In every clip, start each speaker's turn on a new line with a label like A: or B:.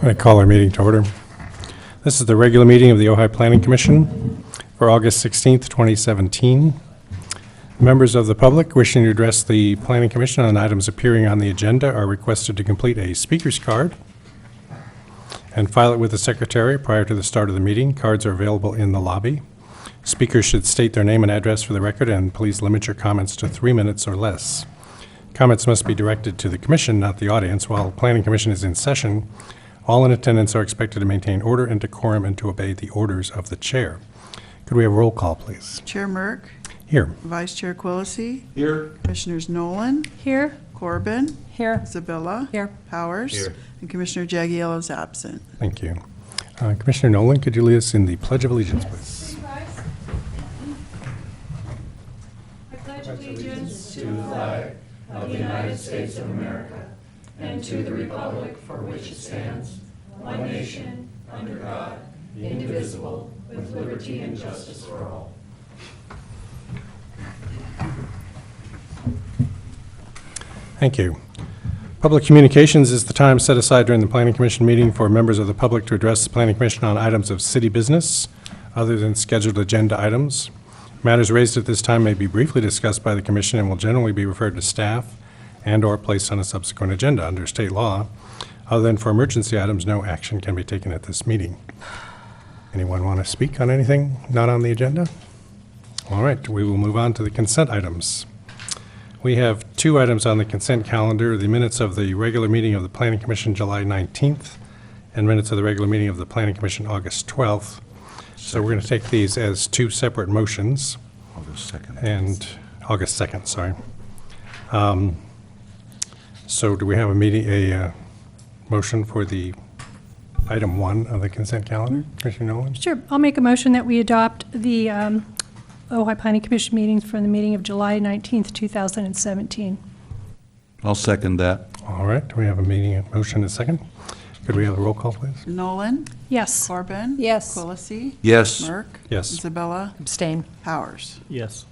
A: I call our meeting to order. This is the regular meeting of the Ojai Planning Commission for August 16th, 2017. Members of the public wishing to address the Planning Commission on items appearing on the agenda are requested to complete a speaker's card and file it with the secretary prior to the start of the meeting. Cards are available in the lobby. Speakers should state their name and address for the record, and please limit your comments to 3 minutes or less. Comments must be directed to the commission, not the audience. While the Planning Commission is in session, all in attendance are expected to maintain order and decorum and to obey the orders of the chair. Could we have a roll call, please?
B: Chair Merck.
A: Here.
B: Vice Chair Quillisi.
C: Here.
B: Commissioners Nolan.
D: Here.
B: Corbin.
D: Here.
B: Isabella.
D: Here.
B: Powers.
C: Here.
B: And Commissioner Jagiello is absent.
A: Thank you. Commissioner Nolan, could you lead us in the Pledge of Allegiance, please?
D: I pledge allegiance
C: To the flag of the United States of America and to the republic for which it stands, one nation, under God, indivisible, with liberty and justice for all.
A: Thank you. Public communications is the time set aside during the Planning Commission meeting for members of the public to address the Planning Commission on items of city business other than scheduled agenda items. Matters raised at this time may be briefly discussed by the Commission and will generally be referred to staff and/or placed on a subsequent agenda. Under state law, other than for emergency items, no action can be taken at this meeting. Anyone want to speak on anything not on the agenda? All right, we will move on to the consent items. We have 2 items on the consent calendar: the minutes of the regular meeting of the Planning Commission July 19th and minutes of the regular meeting of the Planning Commission August 12th. So we're going to take these as 2 separate motions.
C: August 2nd.
A: And August 2nd, sorry. So do we have a motion for the item 1 of the consent calendar? Commissioner Nolan?
D: Sure. I'll make a motion that we adopt the Ojai Planning Commission meetings from the meeting of July 19th, 2017.
C: I'll second that.
A: All right, do we have a motion and a second? Could we have a roll call, please?
B: Nolan.
D: Yes.
B: Corbin.
D: Yes.
B: Quillisi.
C: Yes.
B: Merck.
A: Yes.
B: Isabella.
D: Abstain.
B: Powers.
E: Yes.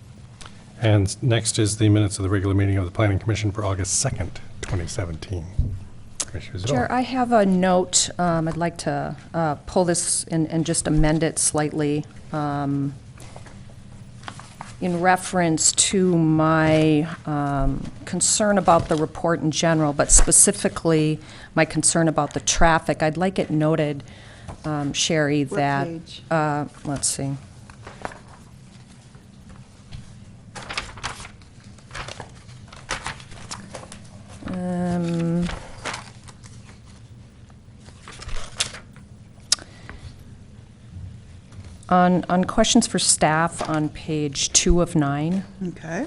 A: And next is the minutes of the regular meeting of the Planning Commission for August 2nd, 2017. Commissioner Zidore.
F: Chair, I have a note. I'd like to pull this and just amend it slightly in reference to my concern about the report in general, but specifically my concern about the traffic. I'd like it noted, Sherry,
B: What
F: that,
B: page?
F: let's see. On questions for staff on page 2 of 9,
B: Okay.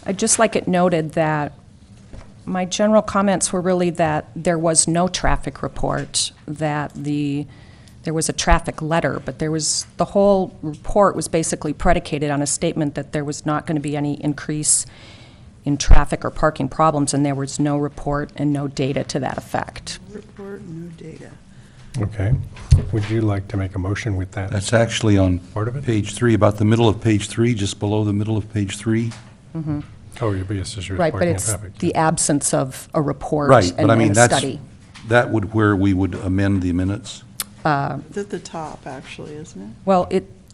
F: I'd just like it noted that my general comments were really that there was no traffic report, that there was a traffic letter, but the whole report was basically predicated on a statement that there was not going to be any increase in traffic or parking problems, and there was no report and no data to that effect.
B: Report, no data.
A: Okay. Would you like to make a motion with that?
C: That's actually on
A: Part of it?
C: page 3, about the middle of page 3, just below the middle of page 3.
A: Oh, your biggest issue is
F: Right, but
A: parking and
F: it's
A: traffic.
F: the absence of a report
C: Right, but
F: and
C: I mean,
F: a
C: that's,
F: study.
C: that would where we would amend the minutes.
B: It's at the top, actually, isn't it?
F: Well,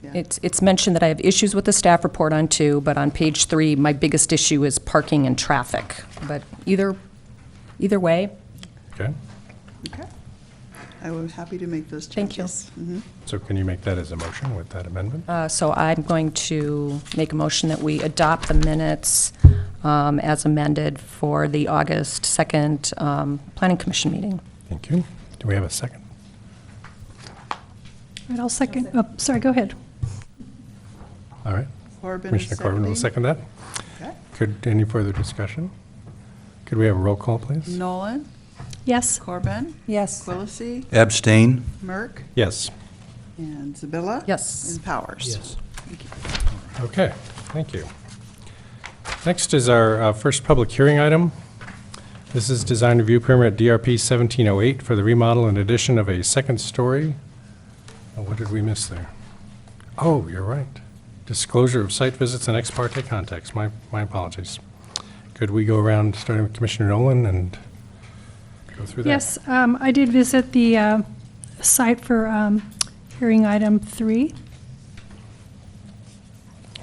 B: Yeah.
F: it's mentioned that I have issues with the staff report on 2, but on page 3, my biggest issue is parking and traffic. But either way,
A: Okay.
B: Okay. I was happy to make those
F: Thank you.
B: changes. Mhm.
A: So can you make that as a motion with that amendment?
F: so I'm going to make a motion that we adopt the minutes as amended for the August 2nd Planning Commission meeting.
A: Thank you. Do we have a second?
D: All right, I'll second. Oh, sorry, go ahead.
A: All right.
B: Corbin is
A: Commissioner Corbin will
B: seconding.
A: second that.
B: Okay.
A: Could, any further discussion? Could we have a roll call, please?
B: Nolan.
D: Yes.
B: Corbin.
F: Yes.
B: Quillisi.
C: Abstain?
B: Merck.
A: Yes.
B: And Isabella.
F: Yes.
B: And Powers.
E: Yes.
A: Okay, thank you. Next is our first public hearing item. This is design review permit DRP 1708 for the remodel and addition of a second story. Oh, what did we miss there? Oh, you're right. Disclosure of site visits and ex parte contacts. My apologies. Could we go around, starting with Commissioner Nolan, and go through that.
D: Yes, I did visit the site for hearing item 3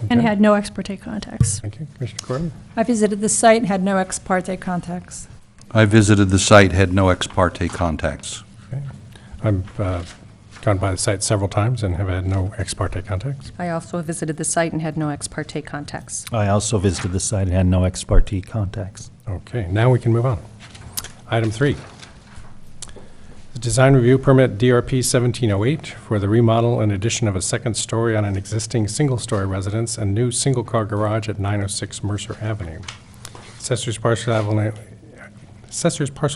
D: and
A: Okay.
D: had no ex parte contacts.
A: Thank you. Commissioner Corbin?
E: I visited the site and had no ex parte contacts.
G: I visited the site, had no ex parte contacts.
A: Okay. I've gone by the site several times and have had no ex parte contacts.
F: I also visited the site and had no ex parte contacts.
H: I also visited the site and had no ex parte contacts.
A: Okay, now we can move on. Item 3. The design review permit DRP 1708 for the remodel and addition of a second story on an existing single-story residence and new single-car garage at 906 Mercer Avenue. Assessor's parcel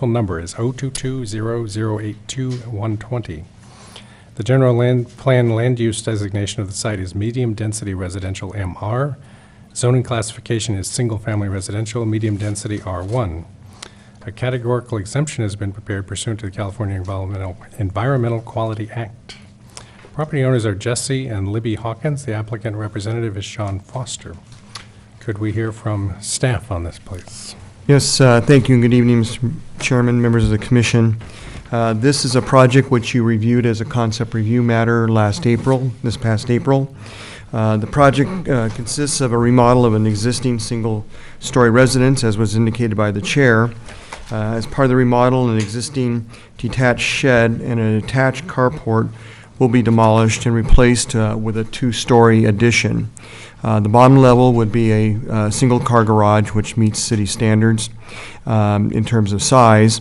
A: number is 0220082-120. The general plan land use designation of the site is medium-density residential MR. Zoning classification is single-family residential, medium-density R1. A categorical exemption has been prepared pursuant to the California Environmental Quality Act. Property owners are Jesse and Libby Hawkins. The applicant representative is Sean Foster. Could we hear from staff on this, please?
I: Yes, thank you, and good evening, Mr. Chairman, members of the commission. This is a project which you reviewed as a concept review matter this past April. The project consists of a remodel of an existing single-story residence, as was indicated by the chair. As part of the remodel, an existing detached shed and an attached carport will be demolished and replaced with a two-story addition. The bottom level would be a single-car garage, which meets city standards in terms of size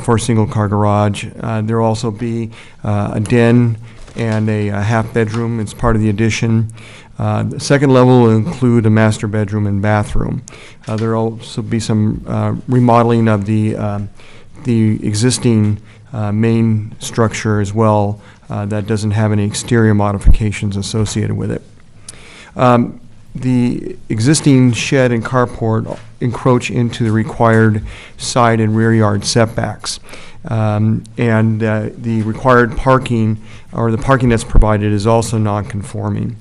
I: for a single-car garage. There will also be a den and a half-bedroom as part of the addition. The second level will include a master bedroom and bathroom. There will also be some remodeling of the existing main structure as well that doesn't have any exterior modifications associated with it. The existing shed and carport encroach into the required side and rear yard setbacks. And the required parking, or the parking that's provided, is also non-conforming.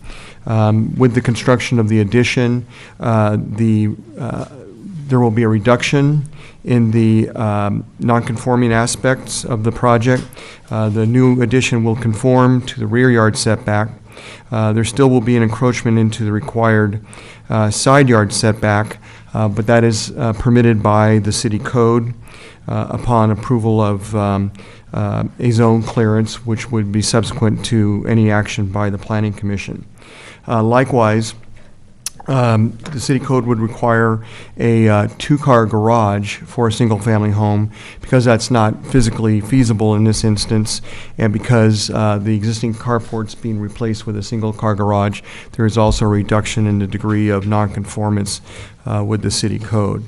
I: With the construction of the addition, there will be a reduction in the non-conforming aspects of the project. The new addition will conform to the rear yard setback. There still will be an encroachment into the required side yard setback, but that is permitted by the city code upon approval of a zone clearance, which would be subsequent to any action by the Planning Commission. Likewise, the city code would require a two-car garage for a single-family home because that's not physically feasible in this instance, and because the existing carport's being replaced with a single-car garage, there is also a reduction in the degree of nonconformance with the city code.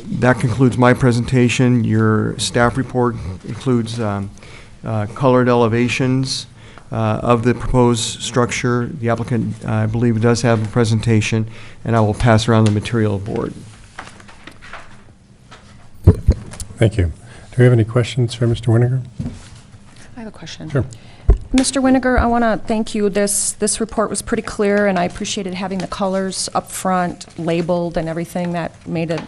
I: That concludes my presentation. Your staff report includes colored elevations of the proposed structure. The applicant, I believe, does have a presentation, and I will pass around the material board.
A: Thank you. Do we have any questions for Mr. Winiger?
F: I have a question.
A: Sure.
F: Mr. Winiger, I want to thank you. This report was pretty clear, and I appreciated having the colors up front, labeled, and everything. That made it,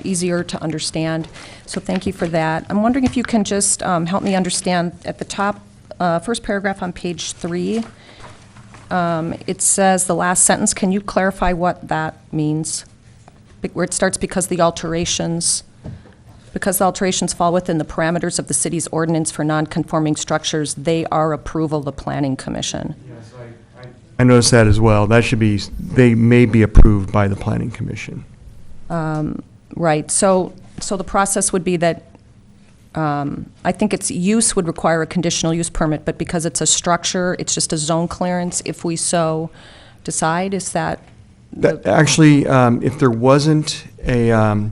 F: easier to understand. So thank you for that. I'm wondering if you can just help me understand at the top, first paragraph on page 3, it says the last sentence. Can you clarify what that means? Where it starts, because the alterations fall within the parameters of the city's ordinance for non-conforming structures, they are approval of the Planning Commission.
I: Yes, I noticed that as well. That should be, they may be approved by the Planning Commission.
F: Right. So the process would be that I think its use would require a conditional use permit, but because it's a structure, it's just a zone clearance if we so decide. Is that?
I: Actually, if it wasn't a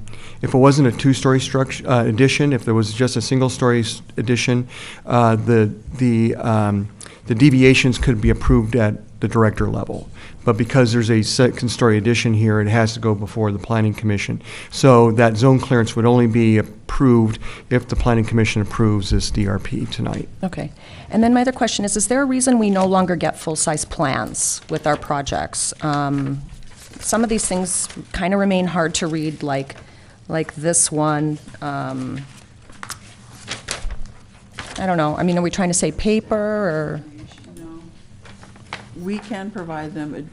I: two-story structure addition, if there was just a single-story addition, the deviations could be approved at the director level. But because there's a second-story addition here, it has to go before the Planning Commission. So that zone clearance would only be approved if the Planning Commission approves this DRP tonight.
F: Okay. And then my other question is there a reason we no longer get full-size plans with our projects? Some of these things kind of remain hard to read, like like this one, I don't know, I mean, are we trying to say paper, or?
B: No. We can provide them,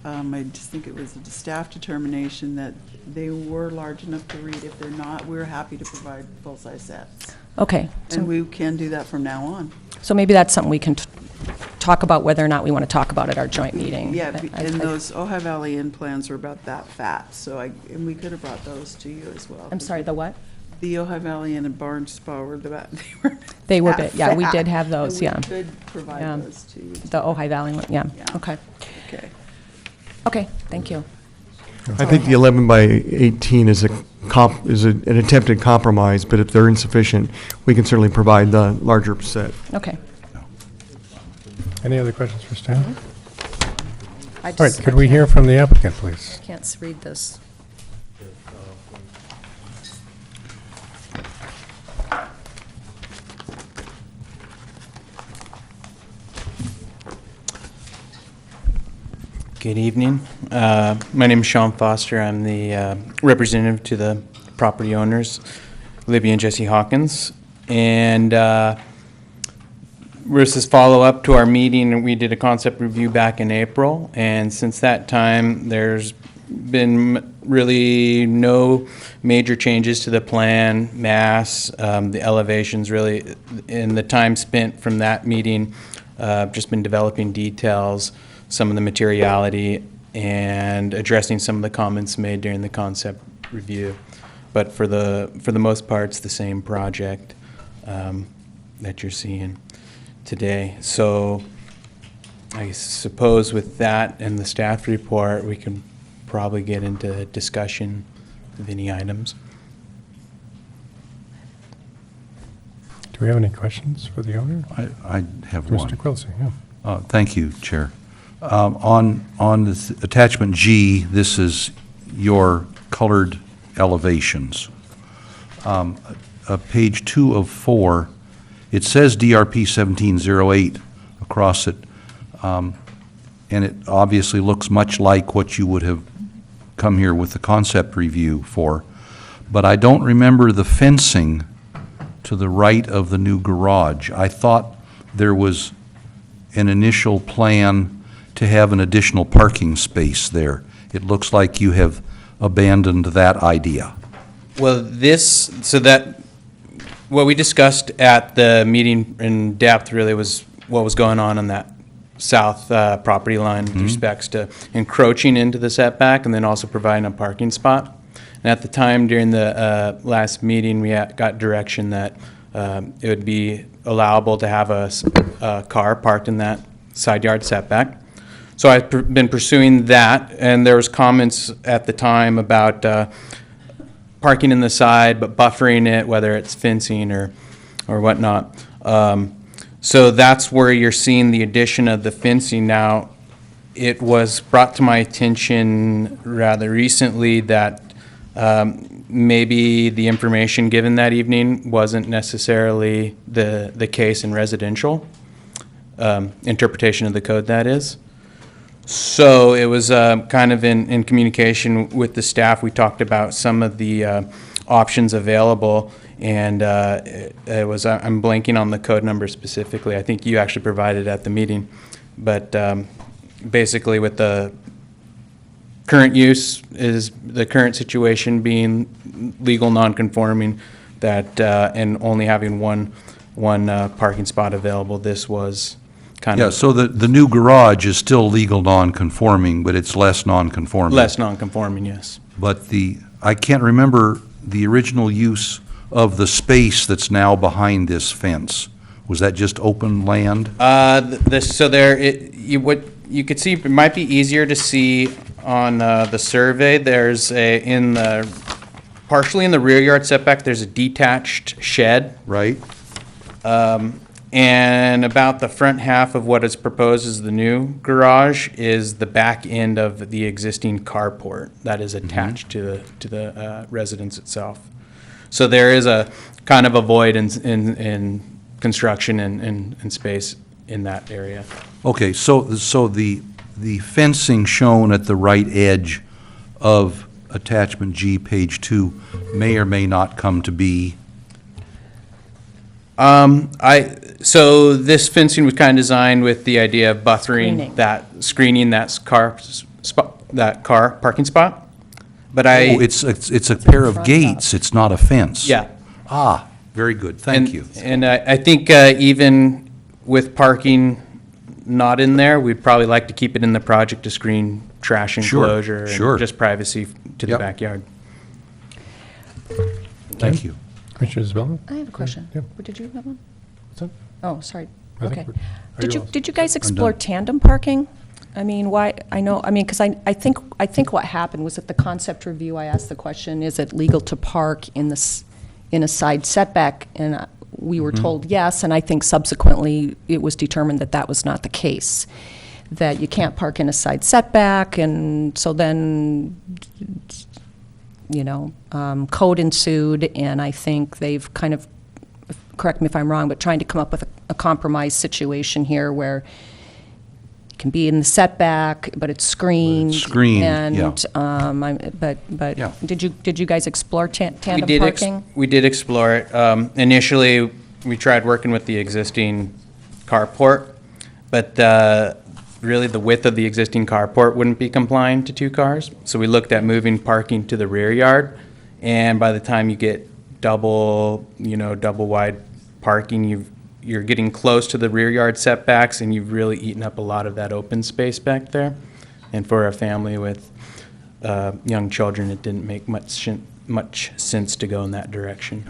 B: I just think it was a staff determination that they were large enough to read. If they're not, we're happy to provide full-size sets.
F: Okay,
B: And we can do that from now on.
F: so maybe that's something we can talk about, whether or not we want to talk about at our joint meeting.
B: Yeah,
F: I-
B: and
F: I-
B: those Ojai Valley Inn plans were about that fat, so and we could have brought those to you as well.
F: I'm sorry, the what?
B: The Ojai Valley Inn and Barnes Spa were
F: They were
B: that
F: big, yeah, we
B: fat,
F: did have
B: and
F: those, yeah.
B: We could provide
F: Yeah.
B: those to you.
F: The Ojai Valley one, yeah,
B: Yeah.
F: okay.
B: Okay.
F: Okay, thank you.
I: I think the 11 by 18 is an attempted compromise, but if they're insufficient, we can certainly provide the larger set.
F: Okay.
A: Any other questions for staff?
F: I
A: All right,
F: just-
A: could we hear from the applicant, please?
F: Can't read this.
J: Good evening. My name is Sean Foster. I'm the representative to the property owners, Libby and Jesse Hawkins. And this is follow-up to our meeting. We did a concept review back in April, and since that time, there's been really no major changes to the plan, mass, the elevations really, in the time spent from that meeting, just been developing details, some of the materiality, and addressing some of the comments made during the concept review. But for the most part, it's the same project that you're seeing today. So I suppose with that and the staff report, we can probably get into discussion of any items.
A: Do we have any questions for the owner?
G: I have one.
A: Mr. Quilisi, yeah.
G: Thank you, Chair. On this attachment G, this is your colored elevations. Page 2 of 4, it says DRP 1708 across it, and it obviously looks much like what you would have come here with the concept review for, but I don't remember the fencing to the right of the new garage. I thought there was an initial plan to have an additional parking space there. It looks like you have abandoned that idea.
J: Well, what we discussed at the meeting in depth really was what was going on that south property line with respects to encroaching into the setback and then also providing a parking spot. And at the time during the last meeting, we got direction that it would be allowable to have a car parked in that side yard setback. So I've been pursuing that, and there was comments at the time about parking in the side, but buffering it, whether it's fencing or whatnot. So that's where you're seeing the addition of the fencing. Now, it was brought to my attention rather recently that maybe the information given that evening wasn't necessarily the case in residential interpretation of the code, that is. So it was kind of in communication with the staff. We talked about some of the options available, and it was, I'm blanking on the code number specifically. I think you actually provided at the meeting. But basically with the current use is the current situation being legal non-conforming, that and only having one parking spot available, this was kind
G: Yeah,
J: of
G: so the new garage is still legal non-conforming, but it's less non-conforming.
J: less non-conforming, yes.
G: But I can't remember the original use of the space that's now behind this fence. Was that just open land?
J: So there, what you could see, it might be easier to see on the survey. There's partially in the rear yard setback, there's a detached shed.
G: Right?
J: And about the front half of what is proposed as the new garage is the back end of the existing carport that is attached to the residence itself. So there is a kind of a void in construction and space in that area.
G: Okay, so the fencing shown at the right edge of attachment G, page 2, may or may not come to be?
J: So this fencing was kind of designed with the idea of
F: Screening.
J: screening that car parking spot. But
G: Oh, it's a pair of
F: front
G: gates, it's not a fence.
J: yeah.
G: Ah, very good, thank
J: And-
G: you.
J: And I think even with parking not in there, we'd probably like to keep it in the project to screen trash
G: Sure,
J: enclosure
G: sure.
J: and just privacy to the
G: Yep.
J: backyard.
G: Thank you.
A: Commissioner Isabella?
F: I have a question.
A: Yeah.
F: Did you have one?
A: What's that?
F: Oh, sorry.
A: I think
F: Okay.
A: we're- are
F: Did
A: you
F: you,
A: all-
F: did you guys
G: I'm
F: explore
G: done.
F: tandem parking? I mean, why, because I think what happened was at the concept review, I asked the question, is it legal to park in a side setback? And we were told yes, and I think subsequently it was determined that that was not the case, that you can't park in a side setback, and so then, code ensued, and I think they've kind of, correct me if I'm wrong, but trying to come up with a compromise situation here where it can be in the setback, but it's screened.
G: Screened,
F: And,
G: yeah.
F: but
G: Yeah.
F: did you guys explore tandem
J: We
F: parking?
J: We did explore it. Initially, we tried working with the existing carport, but really the width of the existing carport wouldn't be complying to 2 cars. So we looked at moving parking to the rear yard, and by the time you get double wide parking, you're getting close to the rear yard setbacks, and you've really eaten up a lot of that open space back there. And for a family with young children, it didn't make much sense to go in that direction.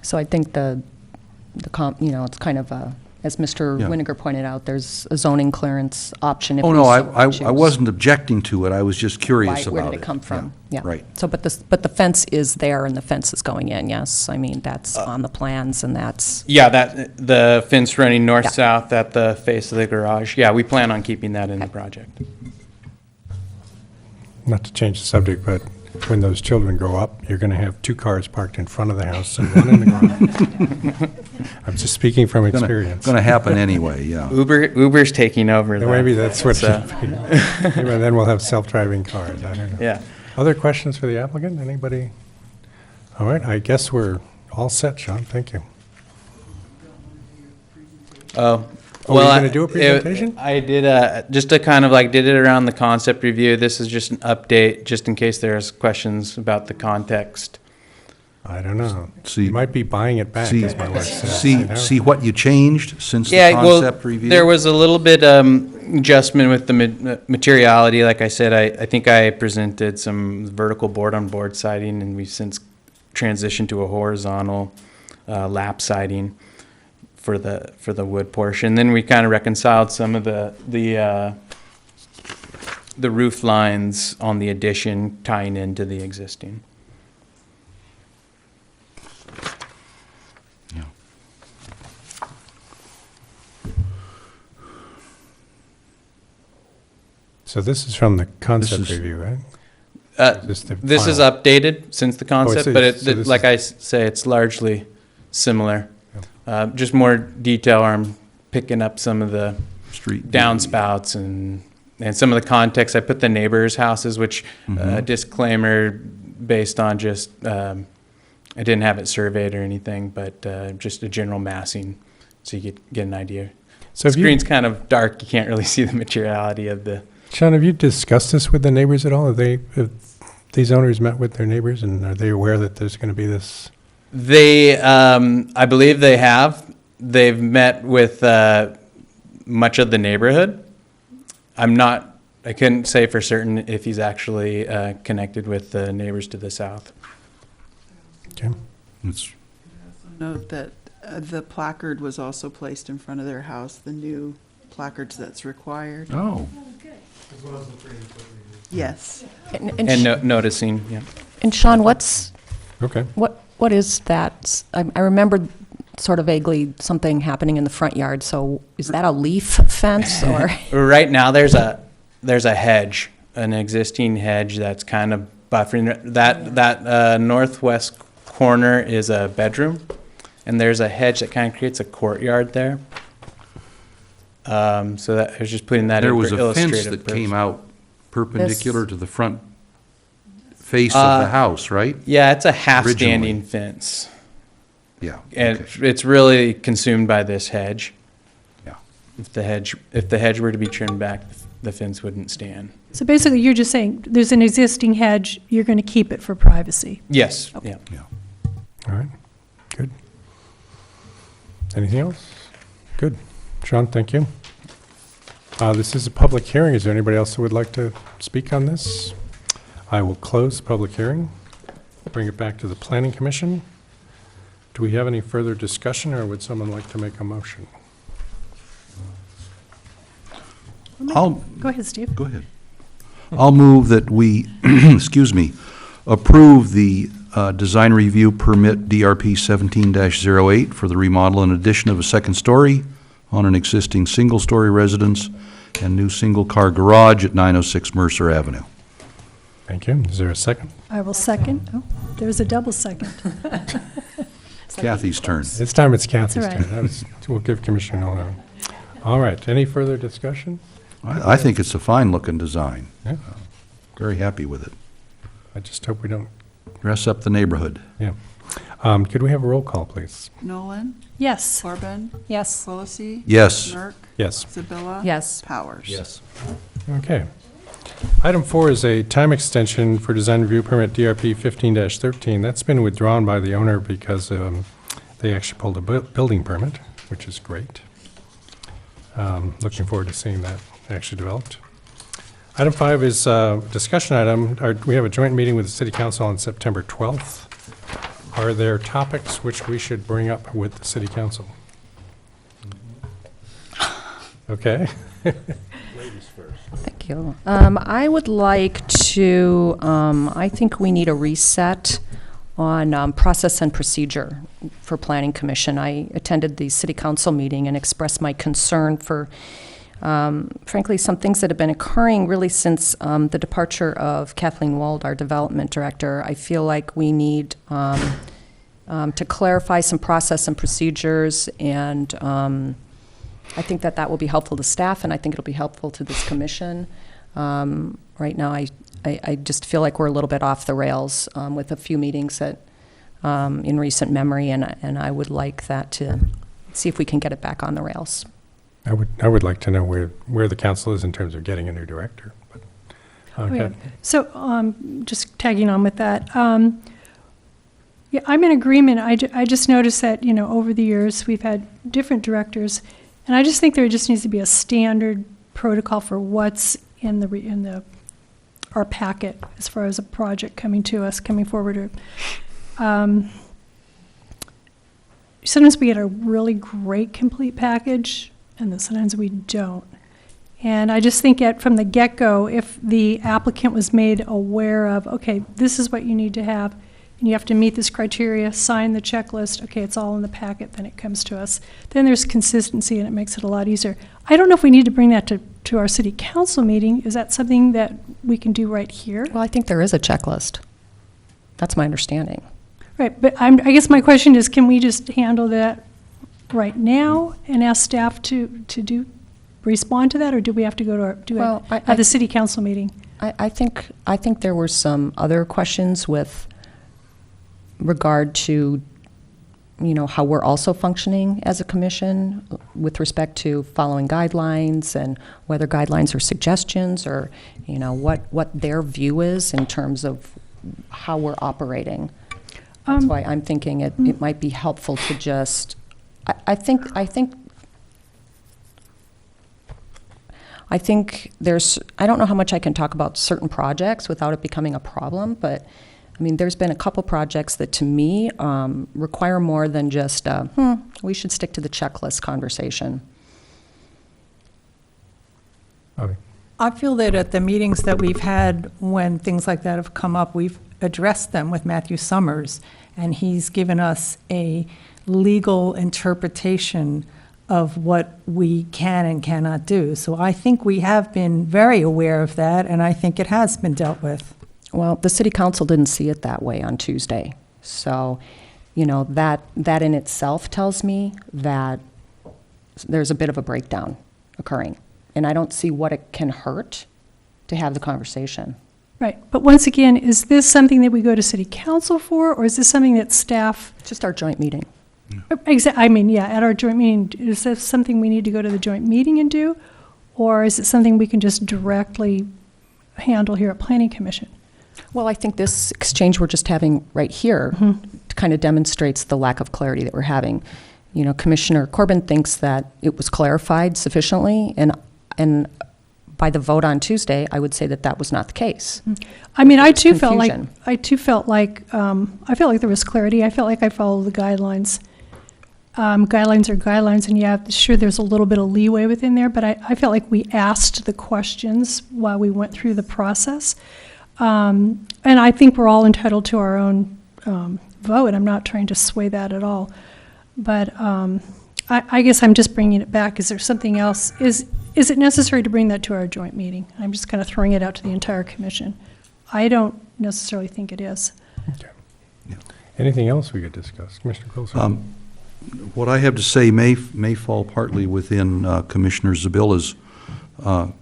F: So I think it's kind of a, as Mr.
G: Yeah.
F: Winiger pointed out, there's a zoning clearance option if
G: Oh,
F: we
G: no,
F: so
G: I
F: choose.
G: wasn't objecting to it, I was just curious about it.
F: Where did it come from? Yeah.
G: Right.
F: So, but the fence is there and the fence is going in, yes? I mean, that's on the plans and that's,
J: Yeah, the fence running
F: Yeah.
J: north-south at the face of the garage. Yeah, we plan on keeping that in the project.
A: Not to change the subject, but when those children grow up, you're going to have 2 cars parked in front of the house and 1 in the garage. I'm just speaking from experience.
G: Going to happen anyway, yeah.
J: Uber's taking over
A: And
J: that.
A: maybe that's what
J: So,
A: should be. Maybe then we'll have self-driving cars, I don't know.
J: yeah.
A: Other questions for the applicant? Anybody? All right, I guess we're all set, Sean, thank you.
J: Oh,
A: Oh, were you
J: well,
A: gonna do a presentation?
J: I did just to kind of did it around the concept review. This is just an update, just in case there's questions about the context.
A: I don't know.
G: See-
A: You might be buying it back,
G: See,
A: as my wife says. you know?
G: see what you changed since the
J: Yeah, well,
G: concept review?
J: there was a little bit adjustment with the materiality. Like I said, I think I presented some vertical board-on-board siding, and we've since transitioned to a horizontal lap siding for the wood portion. Then we kind of reconciled some of the roof lines on the addition tying into the existing.
G: Yeah.
A: So this is from the concept
G: is-
A: review, right? Just the
J: This is
A: final.
J: updated since the concept,
A: so-
J: but
A: so this
J: like I say, it's largely similar. Just more detail, I'm picking up some of the
G: Street.
J: downspouts and some of the context. I put the neighbors' houses, which disclaimer based on just, I didn't have it surveyed or anything, but just a general massing, so you get an idea.
A: So have you,
J: Screen's kind of dark, you can't really see the materiality of the,
A: Sean, have you discussed this with the neighbors at all? Have these owners met with their neighbors, and are they aware that there's going to be this?
J: they, I believe they have. They've met with much of the neighborhood. I couldn't say for certain if he's actually connected with the neighbors to the south.
A: Okay.
G: It's-
B: Note that the placard was also placed in front of their house, the new placards that's required.
G: Oh,
B: Yes.
J: And noticing, yeah.
F: and Sean, what's,
A: Okay.
F: what is that? I remember sort of vaguely something happening in the front yard, so is that a leaf fence or?
J: Right now, there's a hedge, an existing hedge that's kind of buffering. That northwest corner is a bedroom, and there's a hedge that kind of creates a courtyard there. So that, I was just putting that
G: there
J: in
G: was
J: for
G: a fence
J: illustrative
G: that came
J: purposes.
G: out perpendicular to the front face of the house, right?
J: Yeah, it's a half-standing
G: Originally.
J: fence.
G: Yeah.
J: And
G: okay.
J: it's really consumed by this hedge.
G: Yeah.
J: If the hedge were to be trimmed back, the fence wouldn't stand.
D: So basically, you're just saying, there's an existing hedge, you're going to keep it for privacy.
J: Yes, yeah.
G: Yeah.
A: All right, good. Anything else? Good. Sean, thank you. This is a public hearing. Is there anybody else who would like to speak on this? I will close the public hearing, bring it back to the Planning Commission. Do we have any further discussion, or would someone like to make a motion?
D: Go ahead, Steve.
G: Go ahead. I'll move that we, excuse me, approve the design review permit DRP 17-08 for the remodel and addition of a second story on an existing single-story residence and new single-car garage at 906 Mercer Avenue.
A: Thank you. Is there a second?
D: I will second. Oh, there's a double second.
G: Kathy's turn.
A: This time it's Kathy's
D: all right.
A: turn. We'll give Commissioner Nolan. All right, any further discussion?
G: I think it's a fine-looking design.
A: Yeah,
G: Very happy with it.
A: I just hope we don't,
G: Dress up the neighborhood.
A: yeah. Could we have a roll call, please?
B: Nolan?
D: Yes.
B: Corbin?
E: Yes.
B: Quillisi?
G: Yes.
B: Merck?
A: Yes.
B: Sabilla?
F: Yes.
B: Powers?
A: Okay. Item 4 is a time extension for design review permit DRP 15-13. That's been withdrawn by the owner because they actually pulled a building permit, which is great. Looking forward to seeing that actually developed. Item 5 is a discussion item. We have a joint meeting with the City Council on September 12th. Are there topics which we should bring up with the City Council? Okay.
F: Thank you. I would like to, I think we need a reset on process and procedure for Planning Commission. I attended the City Council meeting and expressed my concern for, frankly, some things that have been occurring really since the departure of Kathleen Wald, our Development Director. I feel like we need to clarify some process and procedures, and I think that that will be helpful to staff, and I think it'll be helpful to this commission. Right now, I just feel like we're a little bit off the rails with a few meetings that in recent memory, and I would like that to see if we can get it back on the rails.
A: I would like to know where the council is in terms of getting a new director. But, okay.
D: Okay. So just tagging on with that, yeah, I'm in agreement. I just noticed that, over the years, we've had different directors, and I just think there just needs to be a standard protocol for what's in our packet as far as a project coming forward. Sometimes we get a really great complete package, and then sometimes we don't. And I just think from the get-go, if the applicant was made aware of, okay, this is what you need to have, and you have to meet this criteria, sign the checklist, okay, it's all in the packet, then it comes to us. Then there's consistency, and it makes it a lot easier. I don't know if we need to bring that to our city council meeting. Is that something that we can do right here?
F: Well, I think there is a checklist. That's my understanding.
D: Right, but I guess my question is, can we just handle that right now and ask staff to respond to that, or do we have to go to at the city council meeting?
F: I think there were some other questions with regard to, how we're also functioning as a commission with respect to following guidelines and whether guidelines are suggestions or, what their view is in terms of how we're operating. That's why I'm thinking it might be helpful to just, I think there's, I don't know how much I can talk about certain projects without it becoming a problem, but there's been a couple projects that to me require more than just, we should stick to the checklist conversation.
A: Okay.
E: I feel that at the meetings that we've had when things like that have come up, we've addressed them with Matthew Summers, and he's given us a legal interpretation of what we can and cannot do. So I think we have been very aware of that, and I think it has been dealt with.
F: Well, the city council didn't see it that way on Tuesday. So, that in itself tells me that there's a bit of a breakdown occurring. And I don't see what it can hurt to have the conversation.
D: Right, but once again, is this something that we go to city council for, or is this something that staff?
F: Just our joint meeting.
D: I mean, yeah, at our joint meeting, is this something we need to go to the joint meeting and do? Or is it something we can just directly handle here at Planning Commission?
F: Well, I think this exchange we're just having right here kind of demonstrates the lack of clarity that we're having. You know, Commissioner Corbin thinks that it was clarified sufficiently, and by the vote on Tuesday, I would say that that was not the case.
D: I mean, I too felt
F: Confusion.
D: I felt like there was clarity. I felt like I followed the guidelines. Guidelines are guidelines, and yeah, sure, there's a little bit of leeway within there, but I felt like we asked the questions while we went through the process. And I think we're all entitled to our own vote. I'm not trying to sway that at all. But I guess I'm just bringing it back. Is there something else? Is it necessary to bring that to our joint meeting? I'm just kind of throwing it out to the entire commission. I don't necessarily think it is.
A: Okay. Anything else we could discuss? Commissioner Quilson?
G: What I have to say may fall partly within Commissioner Zabilla's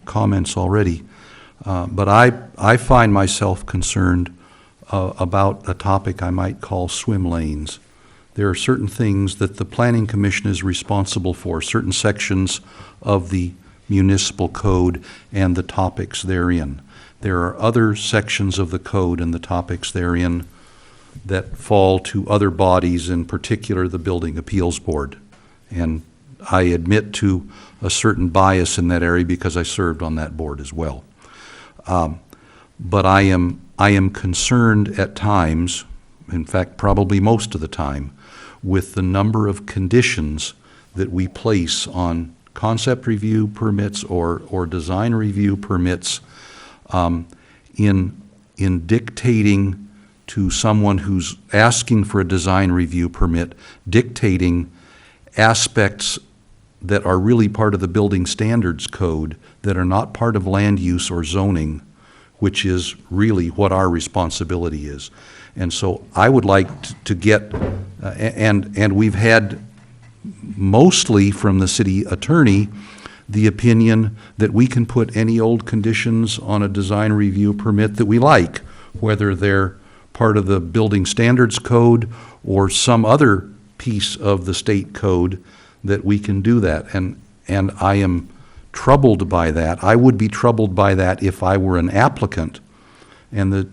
G: comments already, but I find myself concerned about a topic I might call swim lanes. There are certain things that the Planning Commission is responsible for, certain sections of the municipal code and the topics therein. There are other sections of the code and the topics therein that fall to other bodies, in particular the Building Appeals Board. And I admit to a certain bias in that area because I served on that board as well. But I am concerned at times, in fact probably most of the time, with the number of conditions that we place on concept review permits or design review permits in dictating to someone who's asking for a design review permit, dictating aspects that are really part of the building standards code that are not part of land use or zoning, which is really what our responsibility is. And so I would like to get, and we've had mostly from the city attorney the opinion that we can put any old conditions on a design review permit that we like, whether they're part of the building standards code or some other piece of the state code, that we can do that. And I am troubled by that. I would be troubled by that if I were an applicant and the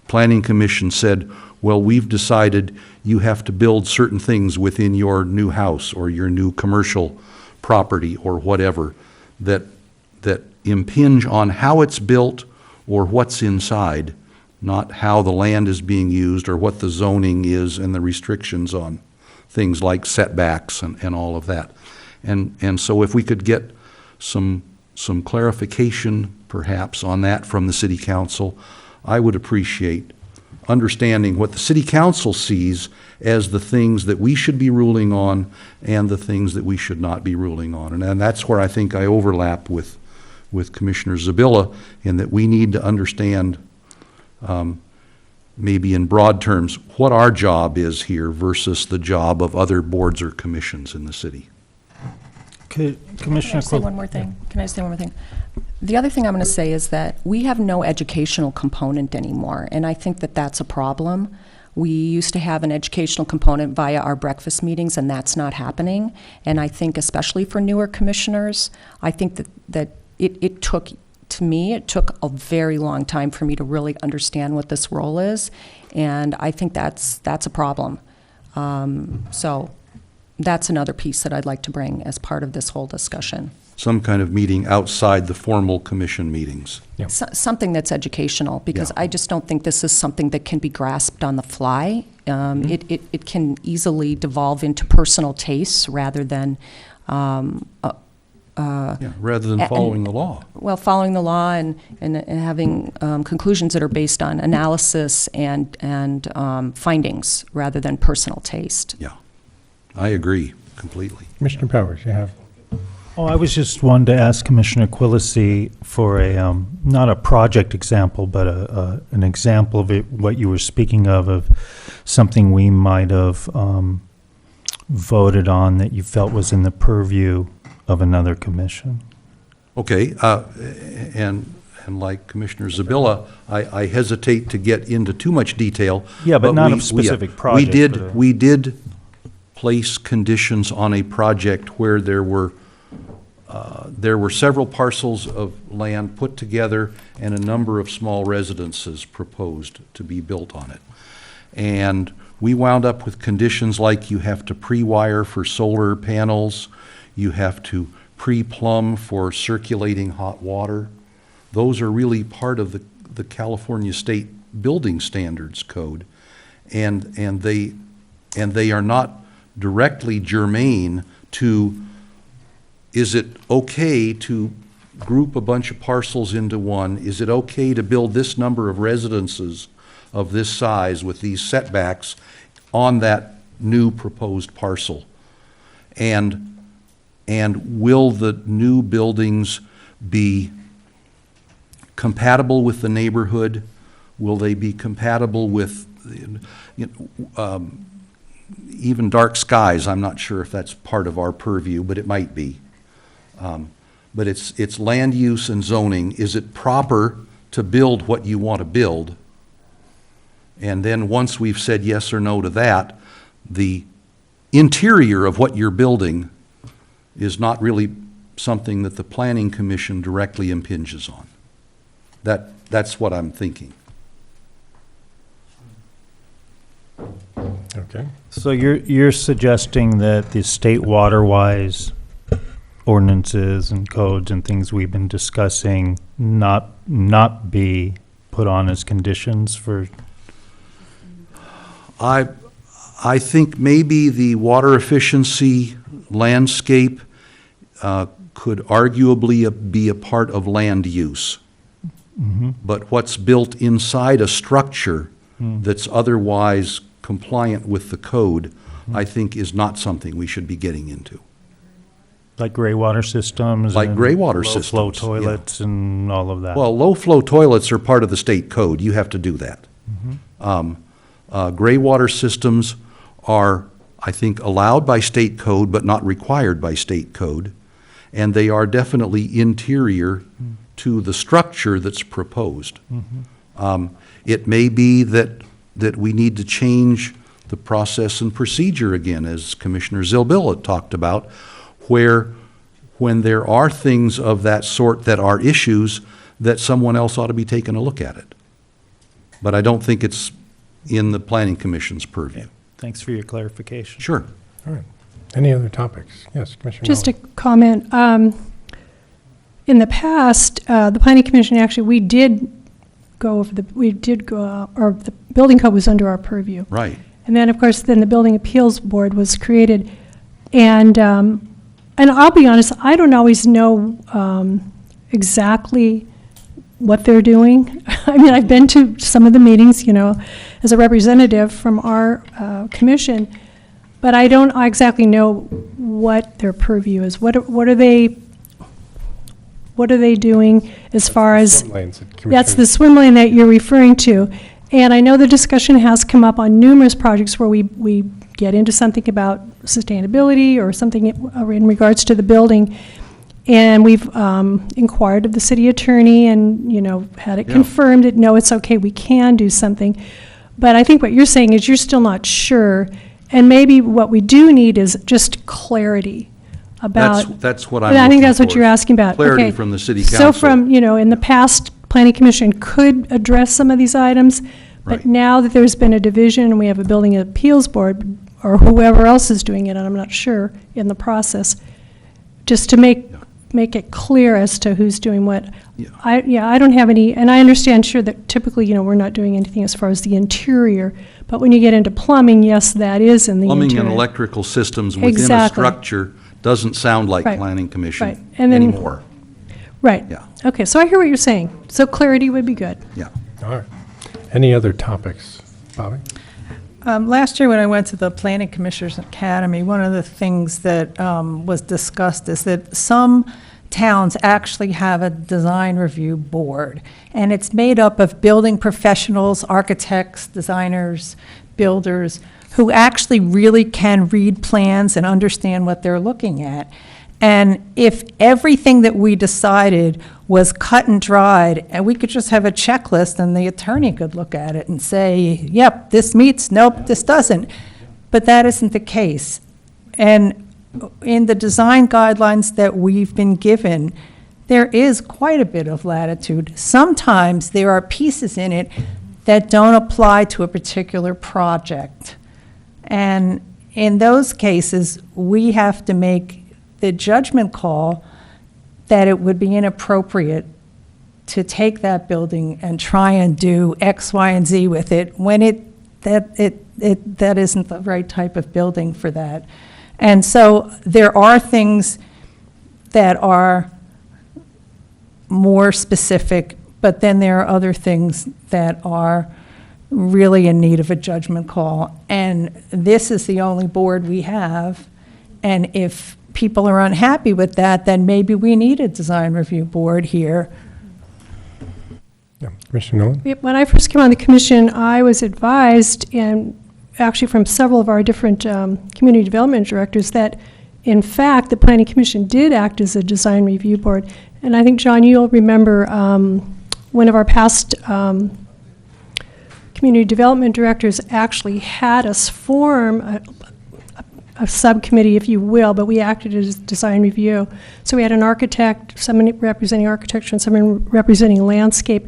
G: Planning Commission said, well, we've decided you have to build certain things within your new house or your new commercial property or whatever that impinge on how it's built or what's inside, not how the land is being used or what the zoning is and the restrictions on things like setbacks and all of that. And so if we could get some clarification perhaps on that from the City Council, I would appreciate understanding what the City Council sees as the things that we should be ruling on and the things that we should not be ruling on. And that's where I think I overlap with Commissioner Zabilla, in that we need to understand maybe in broad terms what our job is here versus the job of other boards or commissions in the city.
H: Commissioner
F: Can I say one more thing? Can I say one more thing? The other thing I'm going to say is that we have no educational component anymore, and I think that that's a problem. We used to have an educational component via our breakfast meetings, and that's not happening. And I think especially for newer commissioners, I think that it took, to me, it took a very long time for me to really understand what this role is, and I think that's a problem. So that's another piece that I'd like to bring as part of this whole discussion.
G: Some kind of meeting outside the formal commission meetings.
A: Yep.
F: Something that's educational, because I just don't think this is something that can be grasped on the fly. It can easily devolve into personal tastes rather than
G: rather than following the law.
F: Well, following the law and having conclusions that are based on analysis and findings rather than personal taste.
G: Yeah, I agree completely.
A: Commissioner Powers, you have.
H: Oh, I was just wanting to ask Commissioner Quillisi for a, not a project example, but an example of it, what you were speaking of something we might have voted on that you felt was in the purview of another commission.
G: Okay, and And like Commissioner Zabilla, I hesitate to get into too much detail.
H: Yeah, but not
G: we-
H: of specific
G: we
H: project,
G: did,
H: but,
G: we did place conditions on a project where there were several parcels of land put together and a number of small residences proposed to be built on it. And we wound up with conditions like you have to pre-wire for solar panels, you have to pre-plumb for circulating hot water. Those are really part of the California State Building Standards Code. And they are not directly germane to, is it okay to group a bunch of parcels into one? Is it okay to build this number of residences of this size with these setbacks on that new proposed parcel? And will the new buildings be compatible with the neighborhood? Will they be compatible with, even dark skies? I'm not sure if that's part of our purview, but it might be. But it's land use and zoning. Is it proper to build what you want to build? And then once we've said yes or no to that, the interior of what you're building is not really something that the Planning Commission directly impinges on. That's what I'm thinking.
A: Okay.
H: So you're suggesting that the state water-wise ordinances and codes and things we've been discussing not be put on as conditions for?
G: I think maybe the water efficiency landscape could arguably be a part of land use. But what's built inside a structure that's otherwise compliant with the code, I think is not something we should be getting into.
H: Like gray water systems?
G: Like
H: and
G: gray water systems,
H: low-flow
G: yeah.
H: toilets and all of that?
G: Well, low-flow toilets are part of the state code. You have to do that. Gray water systems are, I think, allowed by state code, but not required by state code. And they are definitely interior to the structure that's proposed. It may be that we need to change the process and procedure again, as Commissioner Zilbilla talked about, where when there are things of that sort that are issues, that someone else ought to be taking a look at it. But I don't think it's in the Planning Commission's purview.
H: Thanks for your clarification.
G: Sure.
A: All right. Any other topics? Yes, Commissioner
D: Just a
A: Miller.
D: comment. In the past, the Planning Commission, actually, we did go, or the building code was under our purview.
G: Right.
D: And then, of course, then the Building Appeals Board was created. And I'll be honest, I don't always know exactly what they're doing. I mean, I've been to some of the meetings, as a representative from our commission, but I don't exactly know what their purview is. What are they doing as far as?
A: Swim lanes that
D: That's
A: Commissioner-
D: the swim lane that you're referring to. And I know the discussion has come up on numerous projects where we get into something about sustainability or something in regards to the building. And we've inquired of the city attorney and, had it
G: Yeah.
D: confirmed that, no, it's okay, we can do something. But I think what you're saying is you're still not sure. And maybe what we do need is just clarity about.
G: That's what I'm
D: I think
G: looking
D: that's what
G: for.
D: you're asking about.
G: Clarity
D: Okay.
G: from the city
D: So
G: council.
D: from, in the past, Planning Commission could address some of these items, but
G: Right.
D: now that there's been a division and we have a Building Appeals Board, or whoever else is doing it, and I'm not sure, in the process, just to make it clear as to who's doing what.
G: Yeah.
D: I don't have any, and I understand, sure, that typically, we're not doing anything as far as the interior, but when you get into plumbing, yes, that is in the interior.
G: Plumbing and electrical systems within a
D: Exactly.
G: structure doesn't sound like
D: Right.
G: Planning Commission
D: Right. And then-
G: anymore.
D: Right.
G: Yeah.
D: Okay, so I hear what you're saying. So clarity would be good.
G: Yeah.
A: All right. Any other topics? Bobby?
E: Last year, when I went to the Planning Commissioners Academy, one of the things that was discussed is that some towns actually have a design review board, and it's made up of building professionals, architects, designers, builders, who actually really can read plans and understand what they're looking at. And if everything that we decided was cut and dried, and we could just have a checklist, and the attorney could look at it and say, yep, this meets, nope, this doesn't. But that isn't the case. And in the design guidelines that we've been given, there is quite a bit of latitude. Sometimes there are pieces in it that don't apply to a particular project. And in those cases, we have to make the judgment call that it would be inappropriate to take that building and try and do X, Y, and Z with it when that isn't the right type of building for that. And so there are things that are more specific, but then there are other things that are really in need of a judgment call. And this is the only board we have, and if people are unhappy with that, then maybe we need a design review board here.
A: Yeah. Commissioner Nolan?
D: When I first came on the commission, I was advised, and actually from several of our different community development directors, that in fact the Planning Commission did act as a design review board. And I think, John, you'll remember one of our past community development directors actually had us form a subcommittee, if you will, but we acted as design review. So we had an architect, someone representing architecture and someone representing landscape.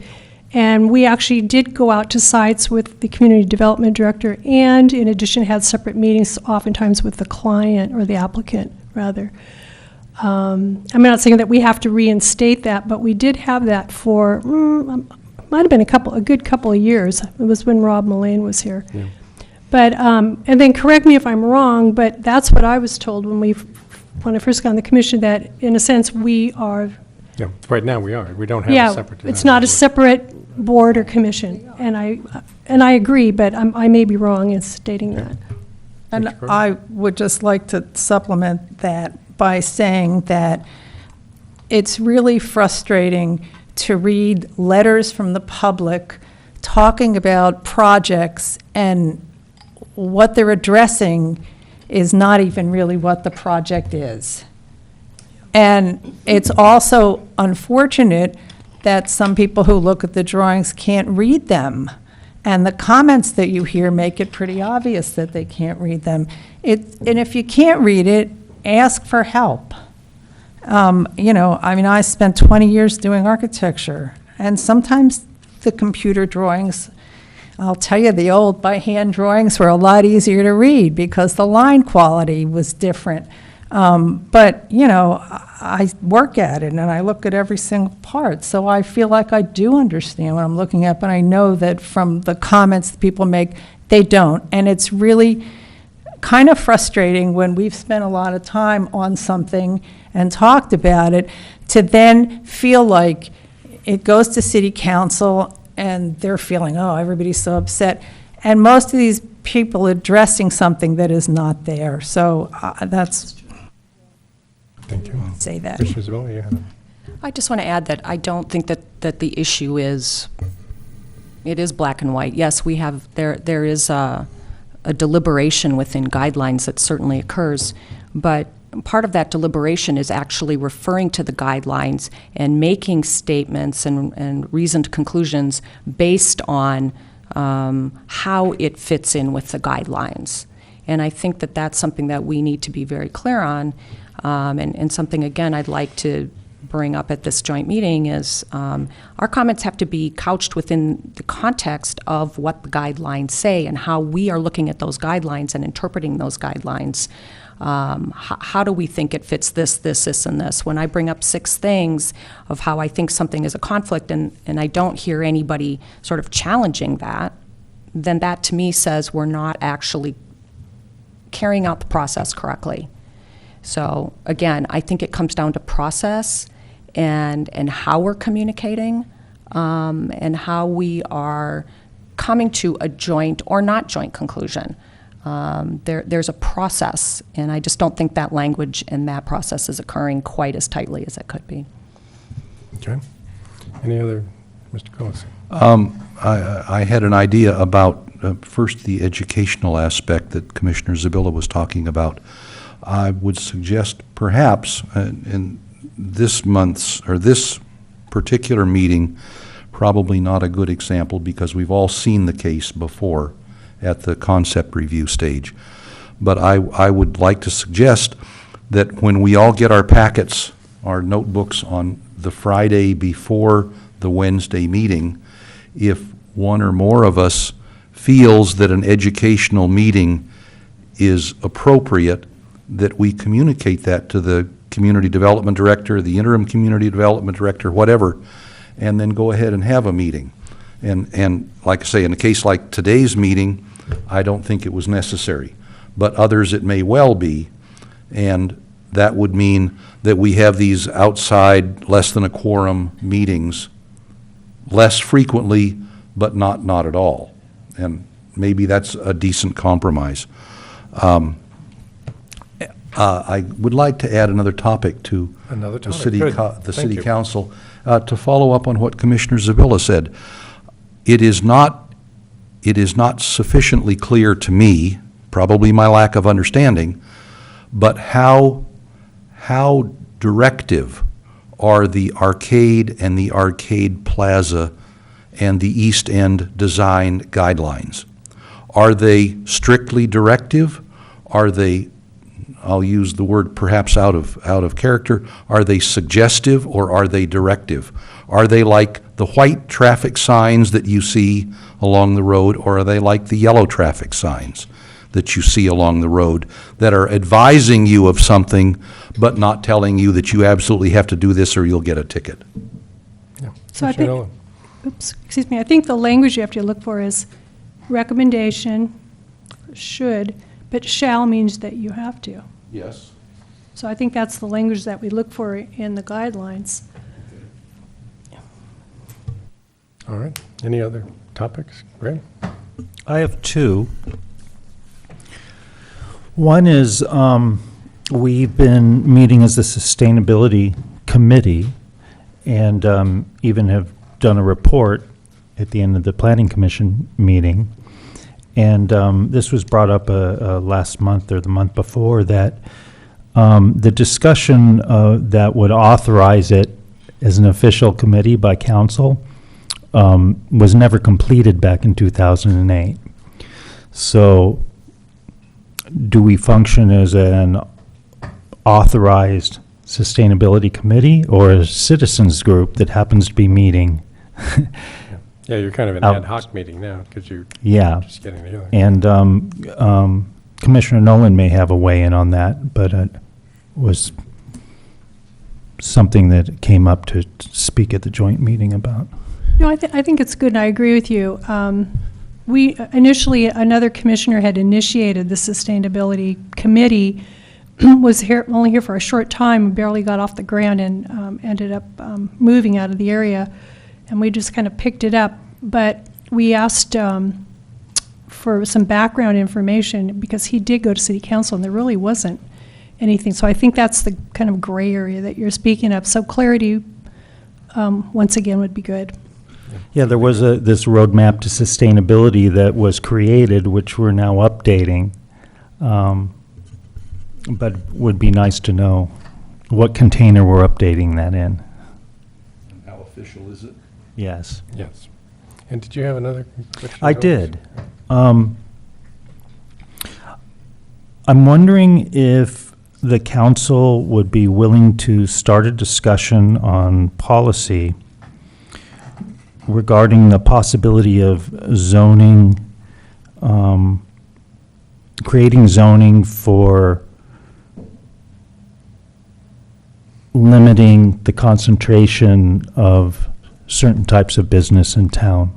D: And we actually did go out to sites with the community development director, and in addition had separate meetings oftentimes with the client, or the applicant, rather. I'm not saying that we have to reinstate that, but we did have that for, might have been a good couple of years. It was when Rob Mullane was here.
A: Yeah.
D: But, and then correct me if I'm wrong, but that's what I was told when I first got on the commission, that in a sense we are.
A: Yeah, right now we are. We don't have a separate.
D: It's not a separate board or commission, and I agree, but I may be wrong in stating that.
E: And I would just like to supplement that by saying that it's really frustrating to read letters from the public talking about projects, and what they're addressing is not even really what the project is. And it's also unfortunate that some people who look at the drawings can't read them. And the comments that you hear make it pretty obvious that they can't read them. And if you can't read it, ask for help. I spent 20 years doing architecture, and sometimes the computer drawings, I'll tell you, the old by hand drawings were a lot easier to read because the line quality was different. But I work at it and I look at every single part, so I feel like I do understand what I'm looking at, but I know that from the comments that people make, they don't. And it's really kind of frustrating when we've spent a lot of time on something and talked about it, to then feel like it goes to city council and they're feeling, oh, everybody's so upset. And most of these people addressing something that is not there. So that's.
A: Thank you.
E: Say that.
A: Commissioner Isabella, you had a.
F: I just want to add that I don't think that the issue is, it is black and white. Yes, we have, there is a deliberation within guidelines that certainly occurs, but part of that deliberation is actually referring to the guidelines and making statements and reasoned conclusions based on how it fits in with the guidelines. And I think that that's something that we need to be very clear on. And something, again, I'd like to bring up at this joint meeting is our comments have to be couched within the context of what the guidelines say and how we are looking at those guidelines and interpreting those guidelines. How do we think it fits this, and this? When I bring up 6 things of how I think something is a conflict, and I don't hear anybody sort of challenging that, then that to me says we're not actually carrying out the process correctly. So again, I think it comes down to process and how we're communicating and how we are coming to a joint or not joint conclusion. There's a process, and I just don't think that language and that process is occurring quite as tightly as it could be.
A: Okay. Any other, Mr. Quillisi?
G: I had an idea about, first, the educational aspect that Commissioner Zabilla was talking about. I would suggest perhaps in this month's, or this particular meeting, probably not a good example because we've all seen the case before at the concept review stage. But I would like to suggest that when we all get our packets, our notebooks on the Friday before the Wednesday meeting, if one or more of us feels that an educational meeting is appropriate, that we communicate that to the community development director, the interim community development director, whatever, and then go ahead and have a meeting. And like I say, in a case like today's meeting, I don't think it was necessary. But others it may well be, and that would mean that we have these outside, less than a quorum meetings less frequently, but not at all. And maybe that's a decent compromise. I would like to add another topic to
A: Another
G: the
A: topic,
G: city,
A: good.
G: the
A: Thank
G: city
A: you.
G: council, to follow up on what Commissioner Zabilla said. It is not sufficiently clear to me, probably my lack of understanding, but how directive are the arcade and the arcade plaza and the East End design guidelines? Are they strictly directive? Are they, I'll use the word perhaps out of character, are they suggestive or are they directive? Are they like the white traffic signs that you see along the road, or are they like the yellow traffic signs that you see along the road that are advising you of something but not telling you that you absolutely have to do this or you'll get a ticket?
A: Yeah.
D: So I
A: Commissioner
D: think,
A: Nolan.
D: excuse me, I think the language you have to look for is recommendation, should, but shall means that you have to.
G: Yes.
D: So I think that's the language that we look for in the guidelines.
A: All right. Any other topics? Greg?
H: I have two. One is, we've been meeting as the Sustainability Committee and even have done a report at the end of the Planning Commission meeting. And this was brought up last month or the month before, that the discussion that would authorize it as an official committee by council was never completed back in 2008. So do we function as an authorized sustainability committee or a citizens group that happens to be meeting?
A: Yeah, you're kind of an
H: Out.
A: ad hoc meeting now because you're
H: Yeah.
A: just getting together.
H: And Commissioner Nolan may have a weigh-in on that, but it was something that came up to speak at the joint meeting about.
D: No, I think it's good, and I agree with you. We, initially, another commissioner had initiated the Sustainability Committee, was only here for a short time, barely got off the ground, and ended up moving out of the area, and we just kind of picked it up. But we asked for some background information, because he did go to city council, and there really wasn't anything. So I think that's the kind of gray area that you're speaking of. So clarity, once again, would be good.
H: Yeah, there was this roadmap to sustainability that was created, which we're now updating. But it would be nice to know what container we're updating that in.
G: And how official is it?
H: Yes.
A: Yes. And did you have another question?
H: I did. I'm wondering if the council would be willing to start a discussion on policy regarding the possibility of zoning, creating zoning for limiting the concentration of certain types of business in town,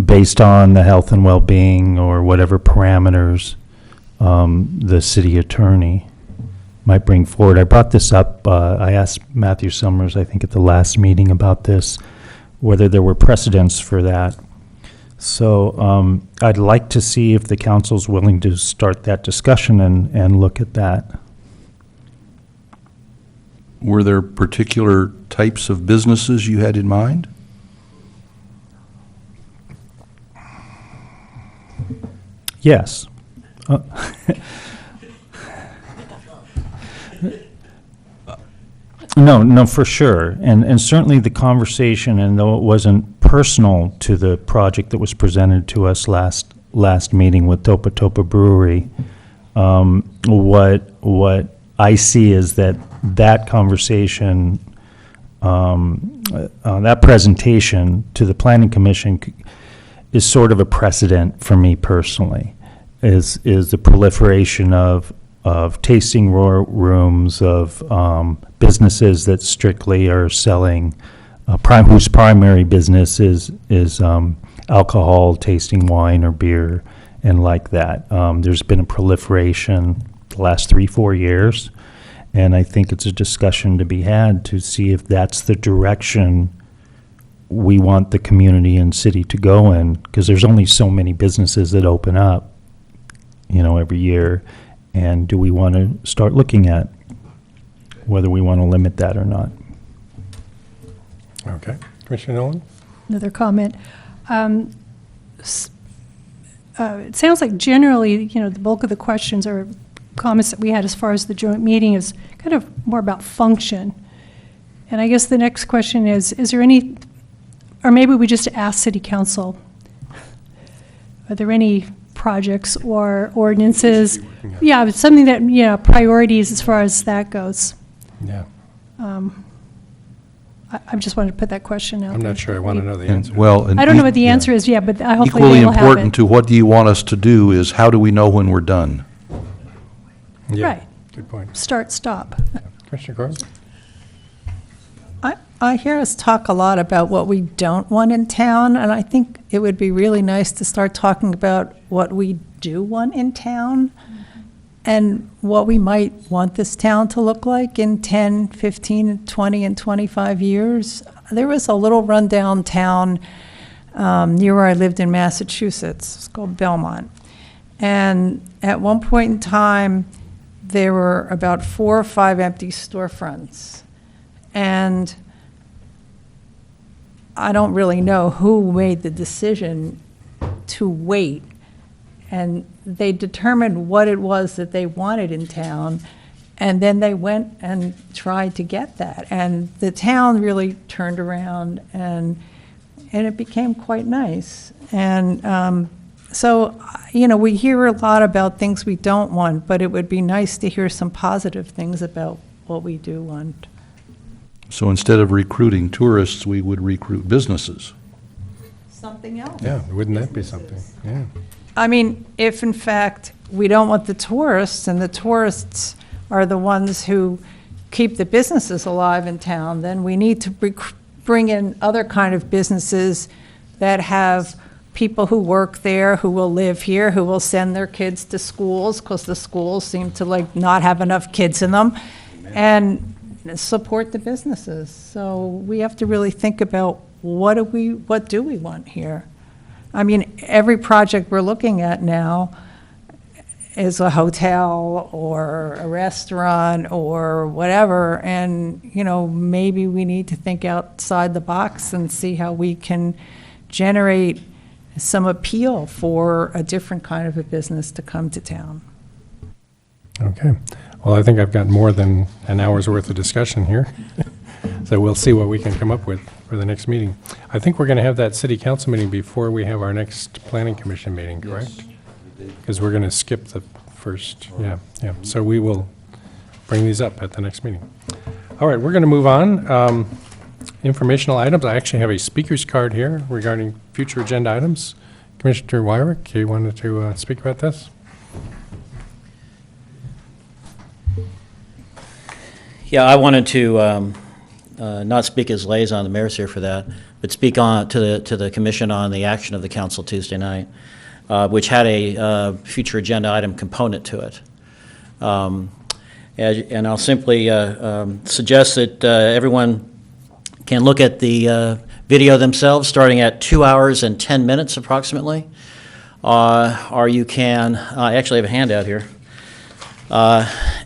H: based on the health and well-being or whatever parameters the city attorney might bring forward. I brought this up, I asked Matthew Summers, I think at the last meeting about this, whether there were precedents for that. So I'd like to see if the council's willing to start that discussion and look at that.
G: Were there particular types of businesses you had in mind?
H: Yes. No, for sure. And certainly the conversation, and though it wasn't personal to the project that was presented to us last meeting with Topa Topa Brewery, what I see is that conversation, that presentation to the Planning Commission is sort of a precedent for me personally, is the proliferation of tasting rooms, of businesses that strictly are selling, whose primary business is alcohol, tasting wine or beer, and like that. There's been a proliferation the last 3-4 years, and I think it's a discussion to be had to see if that's the direction we want the community and city to go in, because there's only so many businesses that open up, every year. And do we want to start looking at whether we want to limit that or not?
A: Okay. Commissioner Nolan?
D: Another comment. It sounds like generally, the bulk of the questions or comments that we had as far as the joint meeting is kind of more about function. And I guess the next question is there any, or maybe we just ask City Council, are there any projects or ordinances? Yeah, but something that, priorities as far as that goes.
A: Yeah.
D: I just wanted to put that question out
A: I'm
D: there.
A: not sure I want to know the answer.
G: Well, and
D: I don't know what the answer is yet, but hopefully
G: equally
D: they will have it.
G: important to what do you want us to do is how do we know when we're done?
A: Yeah,
D: Right.
A: good point.
D: Start, stop.
A: Commissioner Corbett?
E: I hear us talk a lot about what we don't want in town, and I think it would be really nice to start talking about what we do want in town and what we might want this town to look like in 10, 15, 20, and 25 years. There was a little rundown town near where I lived in Massachusetts. It's called Belmont. And at one point in time, there were about 4 or 5 empty storefronts. And I don't really know who made the decision to wait. And they determined what it was that they wanted in town, and then they went and tried to get that. And the town really turned around, and it became quite nice. And so, we hear a lot about things we don't want, but it would be nice to hear some positive things about what we do want.
G: So instead of recruiting tourists, we would recruit businesses.
E: Something else.
A: Yeah, wouldn't that be something? Yeah.
E: I mean, if in fact we don't want the tourists, and the tourists are the ones who keep the businesses alive in town, then we need to bring in other kind of businesses that have people who work there, who will live here, who will send their kids to schools, because the schools seem to not have enough kids in them, and support the businesses. So we have to really think about what do we want here? I mean, every project we're looking at now is a hotel or a restaurant or whatever, and, maybe we need to think outside the box and see how we can generate some appeal for a different kind of a business to come to town.
A: Okay. Well, I think I've got more than an hour's worth of discussion here. So we'll see what we can come up with for the next meeting. I think we're going to have that city council meeting before we have our next planning commission meeting, correct? Because we're going to skip the first, yeah. So we will bring these up at the next meeting. All right, we're going to move on. Informational items. I actually have a speaker's card here regarding future agenda items. Commissioner Wyrick, you wanted to speak about this?
K: Yeah, I wanted to not speak as liaison, the mayor's here for that, but speak on to the commission on the action of the council Tuesday night, which had a future agenda item component to it. And I'll simply suggest that everyone can look at the video themselves, starting at 2 hours and 10 minutes approximately, or you can, I actually have a handout here,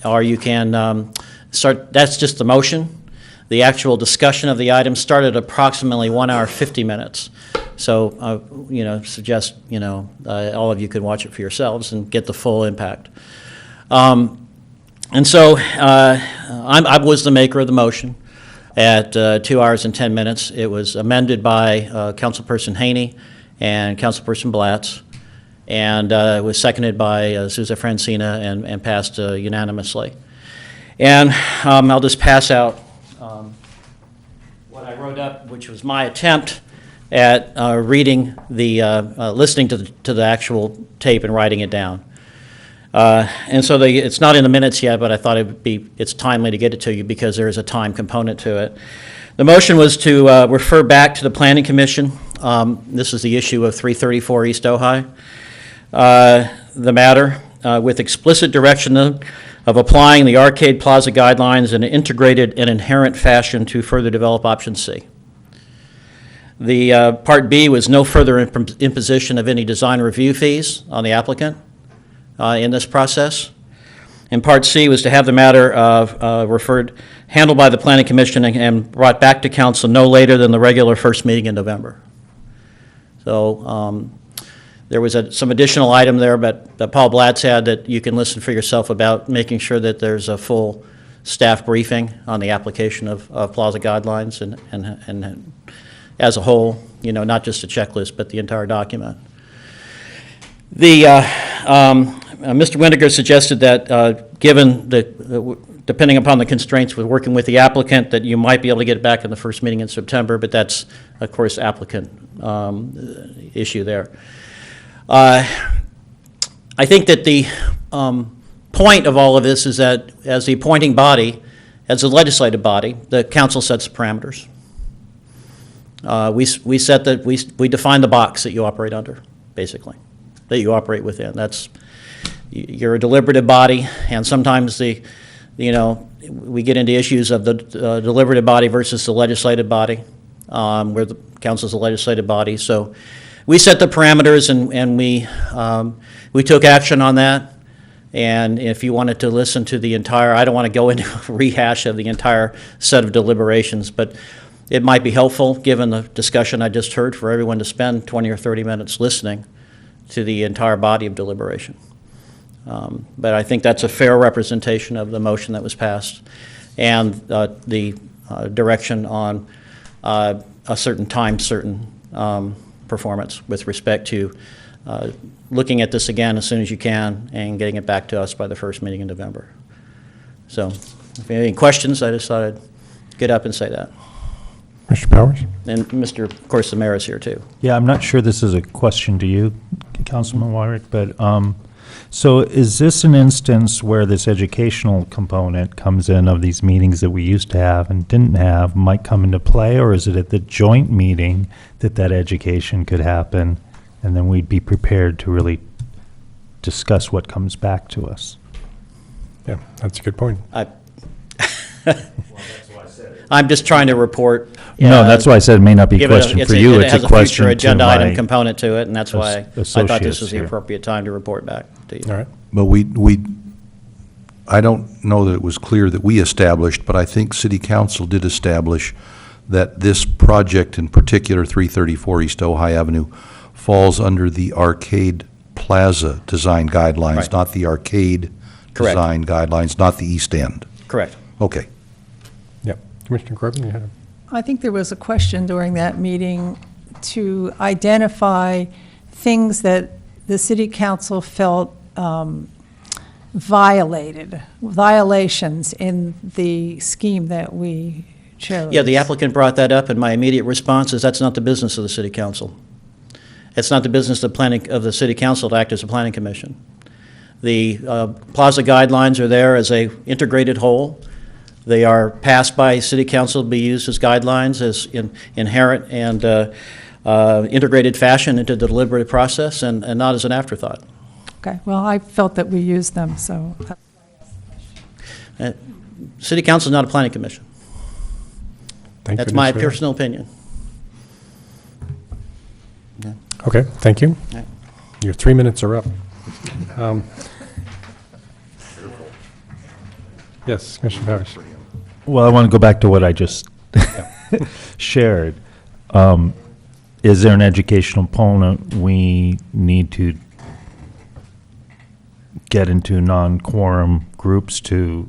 K: or you can start, that's just the motion. The actual discussion of the item started approximately 1 hour, 50 minutes. So, suggest, all of you could watch it for yourselves and get the full impact. And so I was the maker of the motion at 2 hours and 10 minutes. It was amended by Councilperson Haney and Councilperson Blatz, and it was seconded by Sousa Francina and passed unanimously. And I'll just pass out what I wrote up, which was my attempt at reading listening to the actual tape and writing it down. And so it's not in the minutes yet, but I thought it's timely to get it to you because there is a time component to it. The motion was to refer back to the Planning Commission. This is the issue of 334 East Ojai. The matter with explicit direction of applying the Arcade Plaza guidelines in an integrated and inherent fashion to further develop option C. The Part B was no further imposition of any design review fees on the applicant in this process. And Part C was to have the matter handled by the Planning Commission and brought back to council no later than the regular first meeting in November. So there was some additional item there, but Paul Blatz had that you can listen for yourself about making sure that there's a full staff briefing on the application of Plaza guidelines and as a whole, not just a checklist, but the entire document. Mr. Windiger suggested that given depending upon the constraints with working with the applicant, that you might be able to get it back in the first meeting in September, but that's, of course, applicant issue there. I think that the point of all of this is that as the appointing body, as a legislative body, the council sets the parameters. We define the box that you operate under, basically, that you operate within. You're a deliberative body, and sometimes we get into issues of the deliberative body versus the legislative body, where the council's a legislative body. So we set the parameters, and we took action on that. And if you wanted to listen to the entire, I don't want to go into a rehash of the entire set of deliberations, but it might be helpful, given the discussion I just heard, for everyone to spend 20 or 30 minutes listening to the entire body of deliberation. But I think that's a fair representation of the motion that was passed and the direction on a certain performance with respect to looking at this again as soon as you can and getting it back to us by the first meeting in November. So if you have any questions, I just thought I'd get up and say that.
A: Mr. Powers?
K: And of course, the mayor is here too.
H: Yeah, I'm not sure this is a question to you, Councilman Wyrick, but so is this an instance where this educational component comes in of these meetings that we used to have and didn't have might come into play, or is it at the joint meeting that education could happen, and then we'd be prepared to really discuss what comes back to us?
A: Yeah, that's a good point.
K: I'm just trying to report.
H: No, that's why I said it may not be a question for you. It's a question to my
K: It has a future agenda item component to it, and that's why I thought this
H: associates
K: was the
H: here.
K: appropriate time to report back to you.
A: All right.
G: But I don't know that it was clear that we established, but I think City Council did establish that this project in particular, 334 East Ojai Avenue, falls under the Arcade Plaza design guidelines,
K: Right.
G: not the arcade
K: Correct.
G: design guidelines, not the East End.
K: Correct.
G: Okay.
A: Yep. Commissioner Corbin, you had a...
E: I think there was a question during that meeting to identify things that the city council felt violations in the scheme that we chose.
K: Yeah, the applicant brought that up, and my immediate response is that's not the business of the city council. It's not the business of the city council to act as a planning commission. The plaza guidelines are there as a integrated whole. They are passed by city council to be used as guidelines, as inherent and integrated fashion into the deliberative process, and not as an afterthought.
E: Okay, well, I felt that we used them, so.
K: City council is not a planning commission.
A: Thank
K: That's
A: goodness
K: my
A: for that.
K: personal opinion.
A: Okay, thank you.
K: Right.
A: Your 3 minutes are up. Yes, Commissioner Powers.
H: Well, I want to go back to what I just shared. is there an educational component we need to get into non-quorum groups to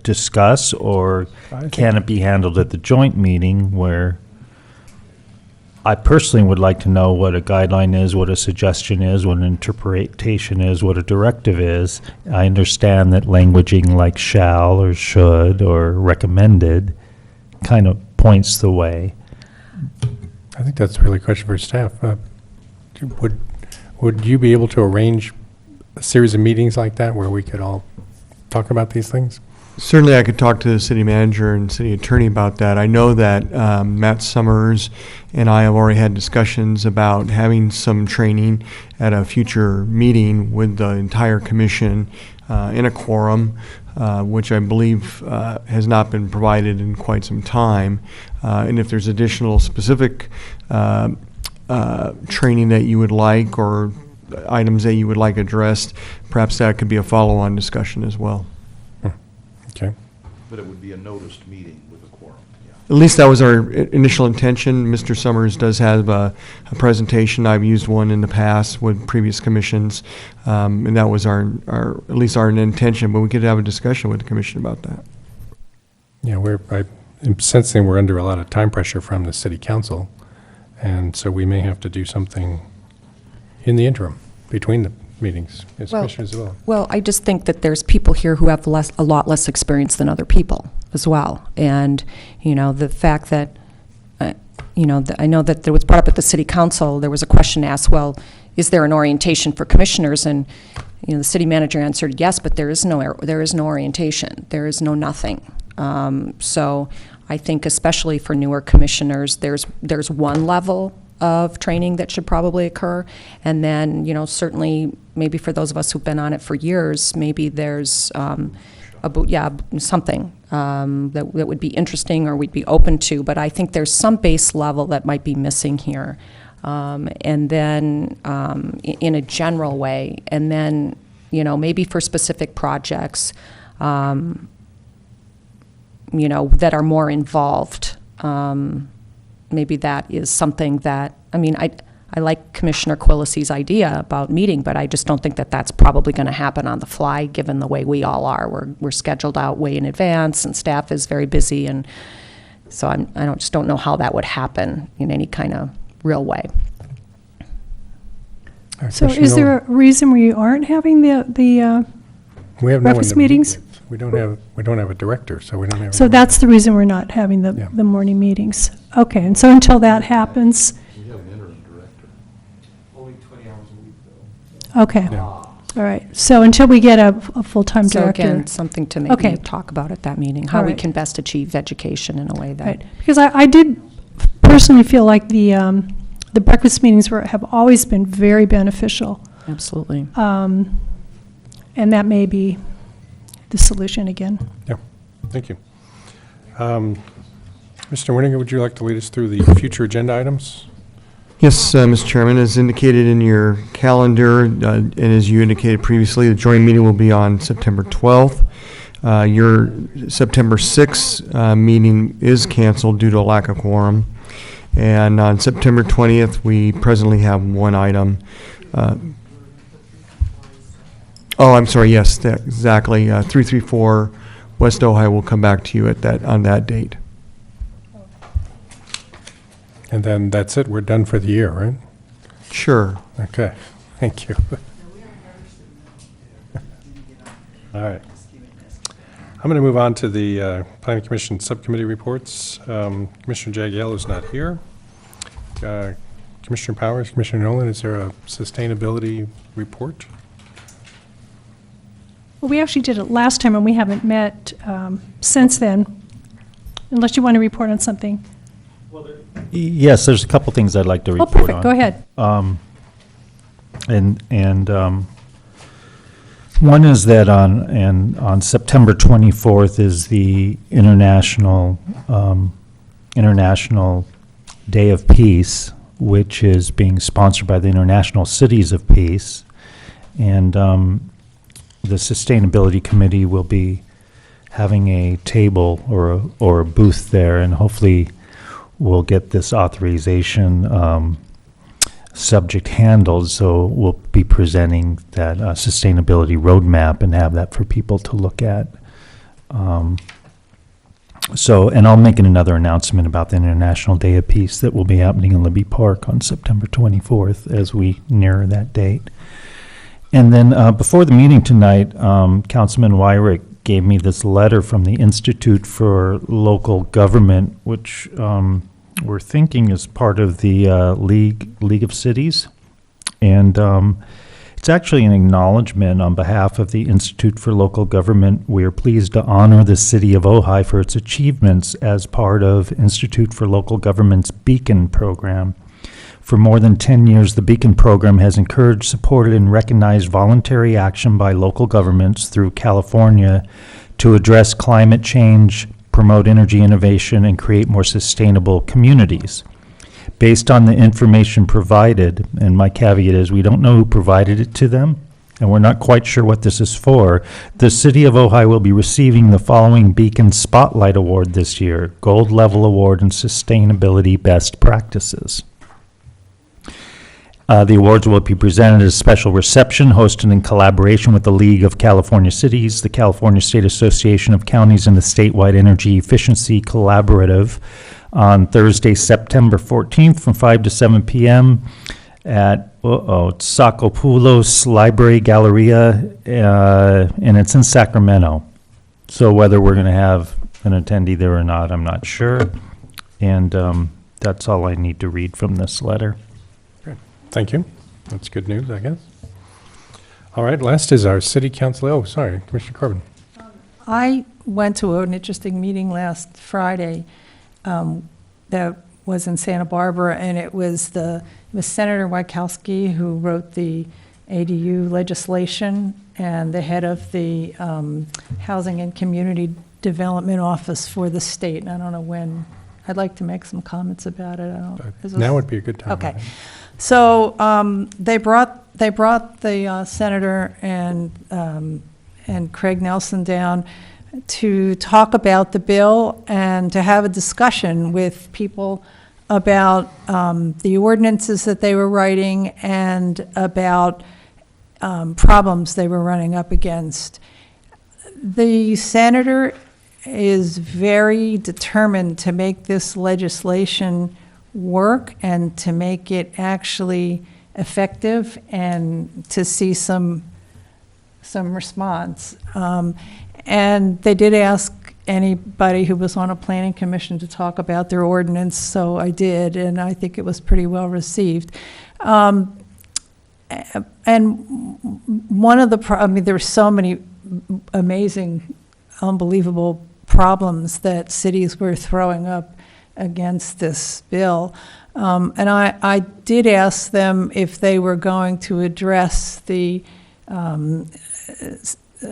H: discuss, or can it be handled at the joint meeting where I personally would like to know what a guideline is, what a suggestion is, what an interpretation is, what a directive is. I understand that languaging like shall or should or recommended kind of points the way.
A: I think that's really a question for staff. Would you be able to arrange a series of meetings like that where we could all talk about these things?
I: Certainly, I could talk to the city manager and city attorney about that. I know that Matt Summers and I have already had discussions about having some training at a future meeting with the entire commission in a quorum, which I believe has not been provided in quite some time. And if there's additional specific training that you would like, or items that you would like addressed, perhaps that could be a follow-on discussion as well.
A: Okay.
G: But it would be a noticed meeting with a quorum, yeah.
I: At least that was our initial intention. Mr. Summers does have a presentation. I've used one in the past with previous commissions, and that was our at least our intention, but we could have a discussion with the commission about that.
A: Yeah, I'm sensing we're under a lot of time pressure from the city council, and so we may have to do something in the interim between the meetings as
F: Well-
A: commissioners as well.
F: Well, I just think that there's people here who have a lot less experience than other people as well. And, the fact that, I know that there was brought up at the city council, there was a question asked, well, is there an orientation for commissioners? And, the city manager answered, yes, but there is no orientation. There is no nothing. So I think especially for newer commissioners, there's one level of training that should probably occur. And then, certainly maybe for those of us who've been on it for years, maybe there's something that would be interesting or we'd be open to. But I think there's some base level that might be missing here. And then in a general way, and then, maybe for specific projects, that are more involved. Maybe that is something that, I like Commissioner Quilisi's idea about meeting, but I just don't think that that's probably going to happen on the fly, given the way we all are. We're scheduled out way in advance, and staff is very busy, and so I just don't know how that would happen in any kind of real way.
D: So is there a reason we aren't having the
A: We have no one
D: breakfast
A: to meet
D: meetings?
A: with. We don't have a director, so we don't have.
D: So
A: anyone.
D: that's the reason we're not having
A: Yeah.
D: the morning meetings. Okay, and so until that happens,
G: We have an interim director.
L: Only 20 hours a week, though.
D: okay,
A: Yeah.
D: all right. So until we get a full-time
F: So
D: director.
F: again, something to maybe
D: Okay.
F: talk about at that meeting, how
D: All
F: we
D: right.
F: can best achieve education in a way that.
D: Right, because I did personally feel like the breakfast meetings have always been very beneficial.
F: Absolutely.
D: And that may be the solution again.
A: Yeah, thank you. Mr. Winninger, would you like to lead us through the future agenda items?
I: Yes, Mr. Chairman, as indicated in your calendar, and as you indicated previously, the joint meeting will be on September 12th. Your September 6th meeting is canceled due to a lack of quorum. And on September 20th, we presently have one item. I'm sorry, yes, exactly. 334 West Ojai will come back to you on that date.
A: And then that's it, we're done for the year, right?
I: Sure.
A: Okay, thank you. All right. I'm going to move on to the Planning Commission Subcommittee reports. Commissioner Jagiel is not here. Commissioner Powers, Commissioner Nolan, is there a sustainability report?
D: Well, we actually did it last time, and we haven't met since then, unless you want to report on something.
H: Yes, there's a couple things I'd like to
D: Oh,
H: report
D: perfect,
H: on.
D: go ahead.
H: One is that on September 24th is the International Day of Peace, which is being sponsored by the International Cities of Peace. And the Sustainability Committee will be having a table or a booth there, and hopefully we'll get this authorization subject handled, so we'll be presenting that sustainability roadmap and have that for people to look at. And I'll make another announcement about the International Day of Peace that will be happening in Libby Park on September 24th as we near that date. And then before the meeting tonight, Councilman Wyrick gave me this letter from the Institute for Local Government, which we're thinking is part of the League of Cities. And it's actually an acknowledgement on behalf of the Institute for Local Government. We are pleased to honor the city of Ojai for its achievements as part of Institute for Local Government's Beacon program. For more than 10 years, the Beacon program has encouraged, supported, and recognized voluntary action by local governments through California to address climate change, promote energy innovation, and create more sustainable communities. Based on the information provided, and my caveat is we don't know who provided it to them, and we're not quite sure what this is for, the City of Ojai will be receiving the following Beacon Spotlight Award this year, Gold Level Award in Sustainability Best Practices. The awards will be presented as a special reception hosted in collaboration with the League of California Cities, the California State Association of Counties, and the Statewide Energy Efficiency Collaborative on Thursday, September 14th from 5 to 7 p.m. at Tsakopoulos Library Galleria, and it's in Sacramento. So whether we're going to have an attendee there or not, I'm not sure. And that's all I need to read from this letter.
A: Thank you. That's good news, I guess. All right, last is our city council. Oh, sorry, Commissioner Corbin.
E: I went to an interesting meeting last Friday that was in Santa Barbara, and it was Senator Wachowski who wrote the ADU legislation and the head of the Housing and Community Development Office for the state. And I don't know when. I'd like to make some comments about it.
A: Now would be a good time.
E: Okay. So they brought the senator and Craig Nelson down to talk about the bill and to have a discussion with people about the ordinances that they were writing and about problems they were running up against. The senator is very determined to make this legislation work and to make it actually effective and to see some response. And they did ask anybody who was on a planning commission to talk about their ordinance, so I did, and I think it was pretty well received. And one of the, there were so many amazing, unbelievable problems that cities were throwing up against this bill. And I did ask them if they were going to address the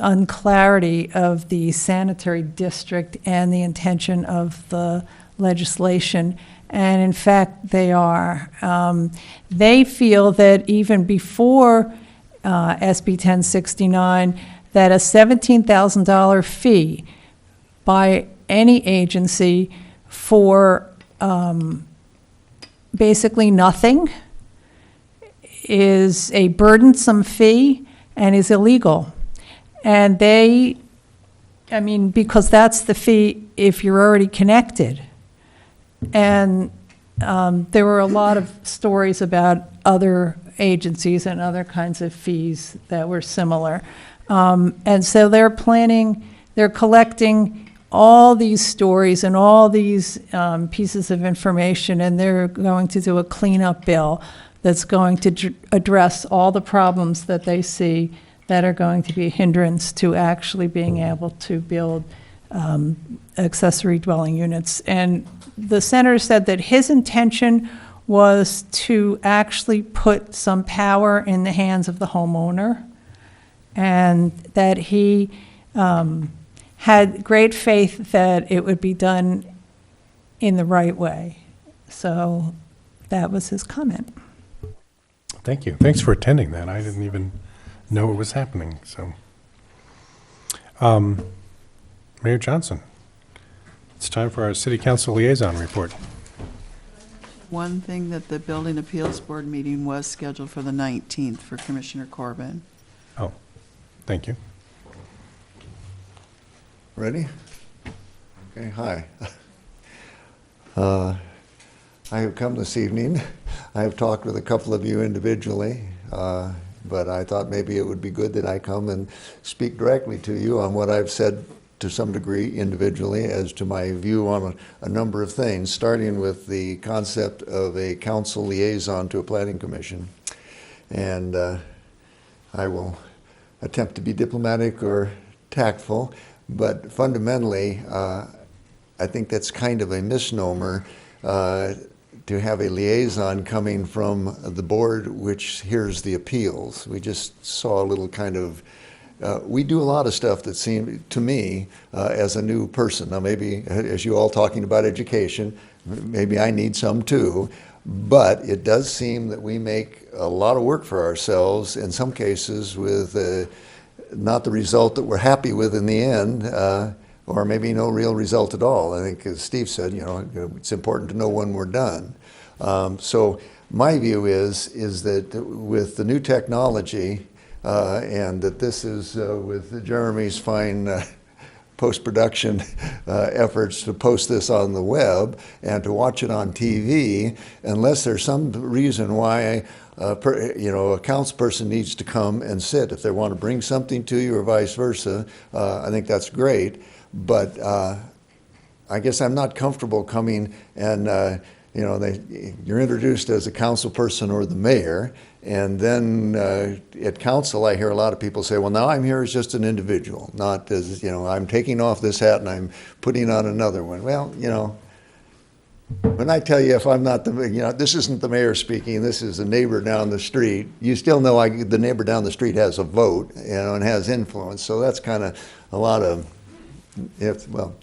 E: unclarity of the sanitary district and the intention of the legislation. And in fact, they are. They feel that even before SB 1069, that a $17,000 fee by any agency for basically nothing is a burdensome fee and is illegal. And because that's the fee if you're already connected. And there were a lot of stories about other agencies and other kinds of fees that were similar. And so they're collecting all these stories and all these pieces of information, and they're going to do a cleanup bill that's going to address all the problems that they see that are going to be a hindrance to actually being able to build accessory dwelling units. And the senator said that his intention was to actually put some power in the hands of the homeowner, and that he had great faith that it would be done in the right way. So that was his comment.
A: Thank you. Thanks for attending that. I didn't even know it was happening. So, Mayor Johnson, it's time for our City Council liaison report.
B: one thing that the Building Appeals Board meeting was scheduled for the 19th for Commissioner Corbin.
A: Oh, thank you.
M: Ready? Okay, hi. I have come this evening. I have talked with a couple of you individually, but I thought maybe it would be good that I come and speak directly to you on what I've said to some degree individually as to my view on a number of things, starting with the concept of a council liaison to a planning commission. And I will attempt to be diplomatic or tactful, but fundamentally, I think that's kind of a misnomer to have a liaison coming from the board which hears the appeals. We just saw a little kind of, we do a lot of stuff that seemed, to me, as a new person, now maybe as you all talking about education, maybe I need some too, but it does seem that we make a lot of work for ourselves, in some cases with not the result that we're happy with in the end, or maybe no real result at all. I think, as Steve said, it's important to know when we're done. So my view is that with the new technology, and that this is with Jeremy's fine post-production efforts to post this on the web and to watch it on TV, unless there's some reason why a councilperson needs to come and sit. If they want to bring something to you or vice versa, I think that's great. But I guess I'm not comfortable coming and, you're introduced as a council person or the mayor, and then at council I hear a lot of people say, well, now I'm here as just an individual, not as, I'm taking off this hat and I'm putting on another one. Well, when I tell you if I'm not this isn't the mayor speaking, this is a neighbor down the street, you still know the neighbor down the street has a vote, and has influence. So that's kind of a lot of,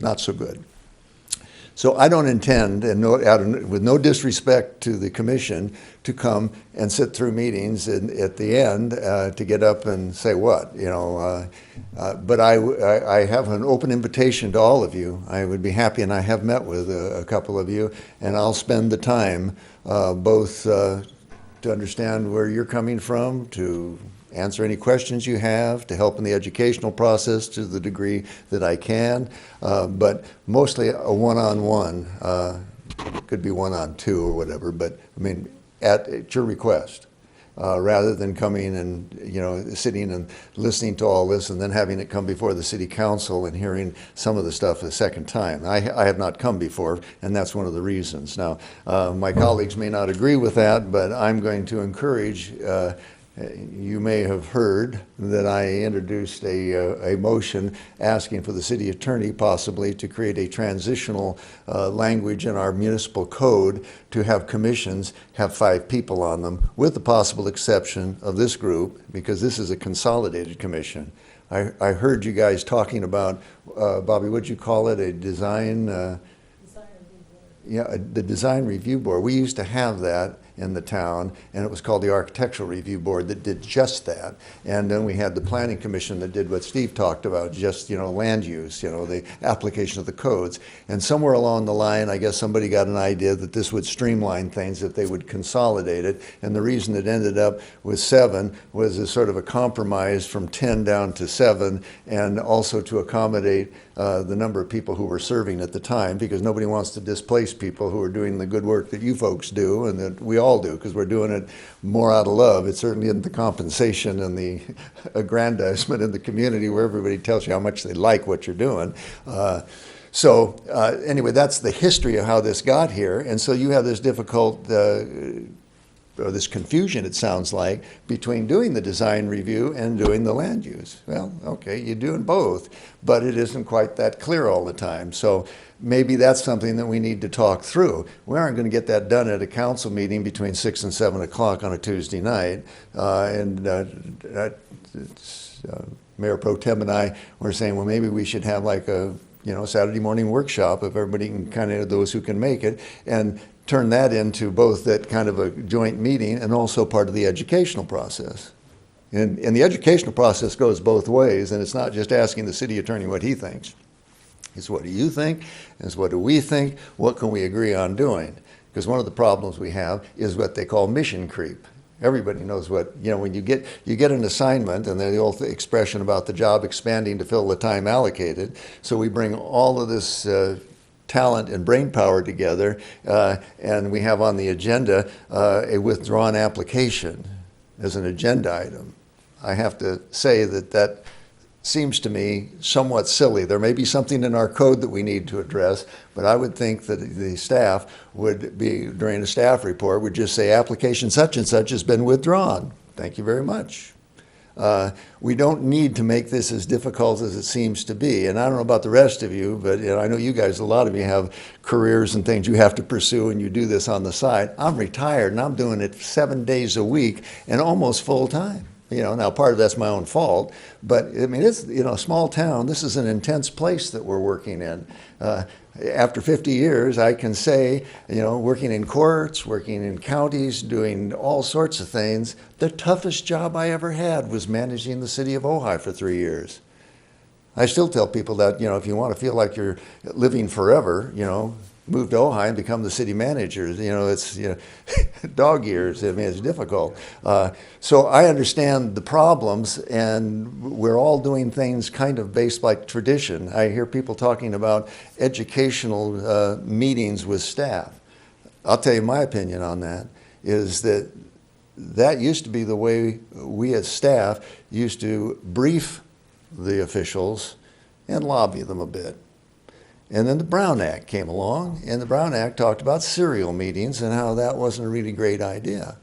M: not so good. So I don't intend, and with no disrespect to the commission, to come and sit through meetings and at the end to get up and say what, but I have an open invitation to all of you. I would be happy, and I have met with a couple of you, and I'll spend the time both to understand where you're coming from, to answer any questions you have, to help in the educational process to the degree that I can, but mostly a one-on-one, could be one-on-two or whatever, but I mean, at your request, rather than coming and, sitting and listening to all this and then having it come before the city council and hearing some of the stuff a second time. I have not come before, and that's one of the reasons. Now, my colleagues may not agree with that, but I'm going to encourage, you may have heard that I introduced a motion asking for the city attorney possibly to create a transitional language in our municipal code to have commissions have 5 people on them, with the possible exception of this group, because this is a consolidated commission. I heard you guys talking about, Bobby, what'd you call it, a design? Yeah, the design review board. We used to have that in the town, and it was called the Architectural Review Board that did just that. And then we had the Planning Commission that did what Steve talked about, just, land use, the application of the codes. And somewhere along the line, I guess somebody got an idea that this would streamline things, that they would consolidate it. And the reason it ended up with 7 was a sort of a compromise from 10 down to 7, and also to accommodate the number of people who were serving at the time, because nobody wants to displace people who are doing the good work that you folks do and that we all do, because we're doing it more out of love. It certainly isn't the compensation and the aggrandizement in the community where everybody tells you how much they like what you're doing. Anyway, that's the history of how this got here. And so you have this difficult or this confusion, it sounds like, between doing the design review and doing the land use. Well, okay, you're doing both, but it isn't quite that clear all the time. So maybe that's something that we need to talk through. We aren't going to get that done at a council meeting between 6 and 7 o'clock on a Tuesday night. Mayor Pro Tem and I were saying, well, maybe we should have like a Saturday morning workshop if everybody can, kind of those who can make it, and turn that into both that kind of a joint meeting and also part of the educational process. And the educational process goes both ways, and it's not just asking the city attorney what he thinks. It's what do you think? It's what do we think? What can we agree on doing? Because one of the problems we have is what they call mission creep. Everybody knows what, when you get an assignment, and then the old expression about the job expanding to fill the time allocated. So we bring all of this talent and brain power together, and we have on the agenda a withdrawn application as an agenda item. I have to say that seems to me somewhat silly. There may be something in our code that we need to address, but I would think that the staff would be, during a staff report, would just say application such and such has been withdrawn. Thank you very much. We don't need to make this as difficult as it seems to be. And I don't know about the rest of you, but I know you guys, a lot of you have careers and things you have to pursue, and you do this on the side. I'm retired, and I'm doing it 7 days a week and almost full time. Now part of that's my own fault, but I mean, it's, a small town. This is an intense place that we're working in. After 50 years, I can say, working in courts, working in counties, doing all sorts of things, the toughest job I ever had was managing the city of Ojai for 3 years. I still tell people that, if you want to feel like you're living forever, move to Ojai and become the city manager. It's dog years. I mean, it's difficult. So I understand the problems, and we're all doing things kind of based like tradition. I hear people talking about educational meetings with staff. I'll tell you my opinion on that, is that used to be the way we as staff used to brief the officials and lobby them a bit. And then the Brown Act came along, and the Brown Act talked about serial meetings and how that wasn't a really great idea.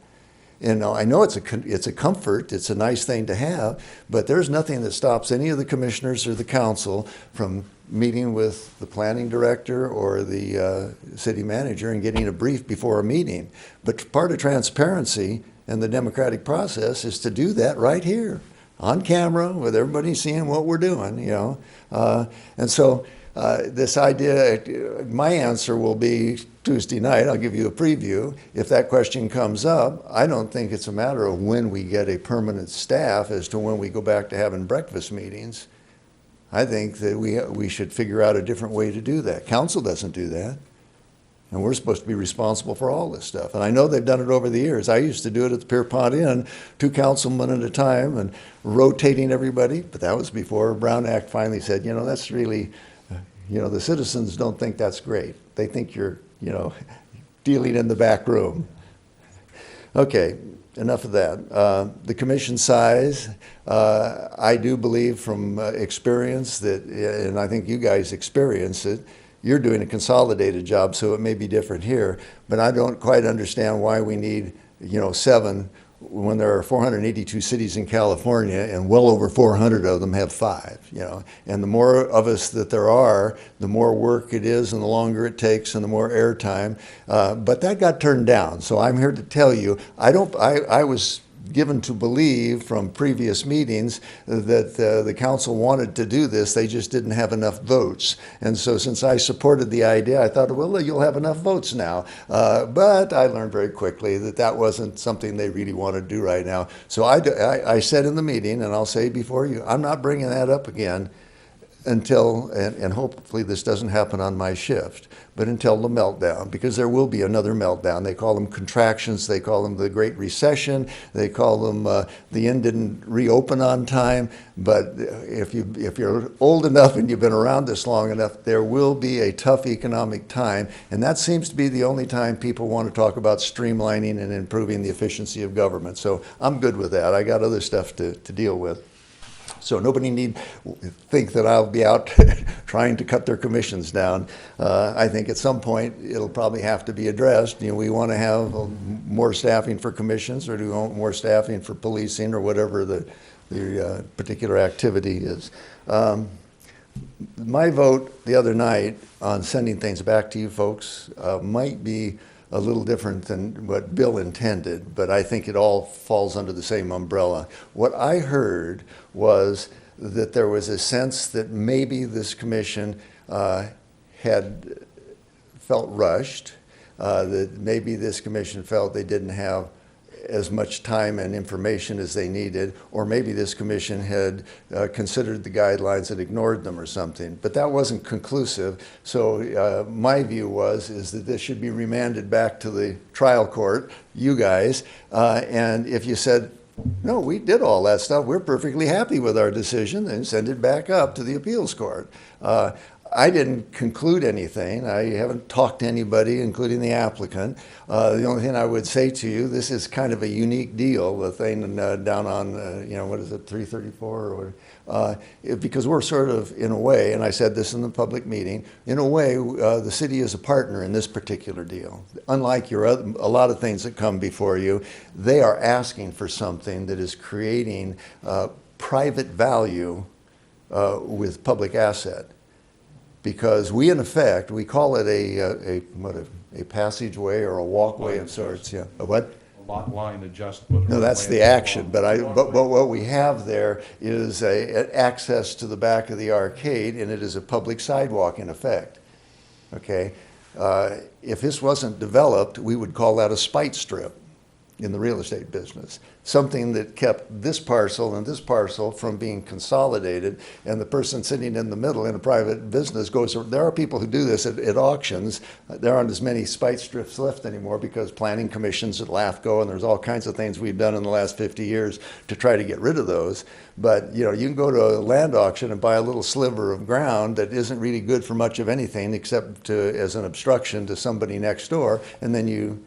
M: And I know it's a comfort, it's a nice thing to have, but there's nothing that stops any of the commissioners or the council from meeting with the planning director or the city manager and getting a brief before a meeting. But part of transparency and the democratic process is to do that right here, on camera, with everybody seeing what we're doing, And so this idea, my answer will be Tuesday night. I'll give you a preview. If that question comes up, I don't think it's a matter of when we get a permanent staff as to when we go back to having breakfast meetings. I think that we should figure out a different way to do that. Council doesn't do that. And we're supposed to be responsible for all this stuff. And I know they've done it over the years. I used to do it at the Pierpont Inn, 2 councilmen at a time and rotating everybody. But that was before Brown Act finally said, that's really, the citizens don't think that's great. They think you're, dealing in the back room. Okay, enough of that. The commission size, I do believe from experience that, and I think you guys experience it, you're doing a consolidated job, so it may be different here, but I don't quite understand why we need, 7 when there are 482 cities in California and well over 400 of them have 5, And the more of us that there are, the more work it is and the longer it takes and the more airtime. But that got turned down. So I'm here to tell you, I was given to believe from previous meetings that the council wanted to do this. They just didn't have enough votes. And so since I supported the idea, I thought, well, you'll have enough votes now. But I learned very quickly that that wasn't something they really wanted to do right now. So I said in the meeting, and I'll say before you, I'm not bringing that up again until, and hopefully this doesn't happen on my shift, but until the meltdown, because there will be another meltdown. They call them contractions, they call them the Great Recession, they call them the inn didn't reopen on time, but if you're old enough and you've been around this long enough, there will be a tough economic time, and that seems to be the only time people want to talk about streamlining and improving the efficiency of government. So I'm good with that. I got other stuff to deal with. So nobody need think that I'll be out trying to cut their commissions down. I think at some point it'll probably have to be addressed. We want to have more staffing for commissions, or do we want more staffing for policing, or whatever the particular activity is. My vote the other night on sending things back to you folks might be a little different than what Bill intended, but I think it all falls under the same umbrella. What I heard was that there was a sense that maybe this commission had felt rushed, that maybe this commission felt they didn't have as much time and information as they needed, or maybe this commission had considered the guidelines and ignored them or something. But that wasn't conclusive. So my view is that this should be remanded back to the trial court, you guys, and if you said, no, we did all that stuff, we're perfectly happy with our decision, and send it back up to the appeals court. I didn't conclude anything. I haven't talked to anybody, including the applicant. The only thing I would say to you, this is kind of a unique deal, the thing down on, what is it, 334 or because we're sort of, in a way, and I said this in the public meeting, in a way, the city is a partner in this particular deal. Unlike a lot of things that come before you, they are asking for something that is creating private value with public asset. Because we, in effect, we call it a passageway or a walkway of sorts. Yeah. A what?
G: A lot line adjustment.
M: No, that's the action. But what we have there is an access to the back of the arcade, and it is a public sidewalk in effect. Okay. If this wasn't developed, we would call that a spite strip in the real estate business. Something that kept this parcel and this parcel from being consolidated, and the person sitting in the middle in a private business goes, there are people who do this at auctions. There aren't as many spite strips left anymore because planning commissions at LAFCO, and there's all kinds of things we've done in the last 50 years to try to get rid of those. But you can go to a land auction and buy a little sliver of ground that isn't really good for much of anything except as an obstruction to somebody next door, and then you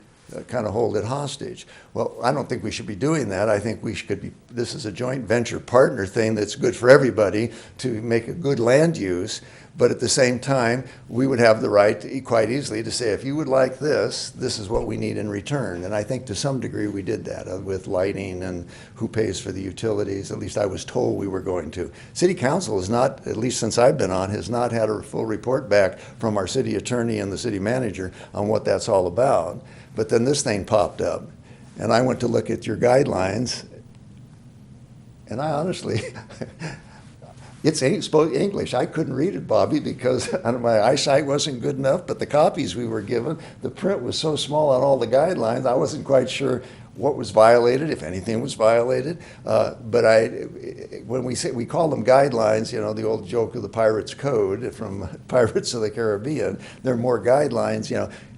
M: kind of hold it hostage. Well, I don't think we should be doing that. I think we should be, this is a joint venture partner thing that's good for everybody to make a good land use, but at the same time, we would have the right quite easily to say, if you would like this, this is what we need in return. And I think to some degree we did that with lighting and who pays for the utilities. At least I was told we were going to. City Council has not, at least since I've been on, has not had a full report back from our city attorney and the city manager on what that's all about. But then this thing popped up, and I went to look at your guidelines, and I honestly, it's English. I couldn't read it, Bobby, because my eyesight wasn't good enough, but the copies we were given, the print was so small on all the guidelines, I wasn't quite sure what was violated, if anything was violated. But when we call them guidelines, the old joke of the Pirates Code from Pirates of the Caribbean, there are more guidelines,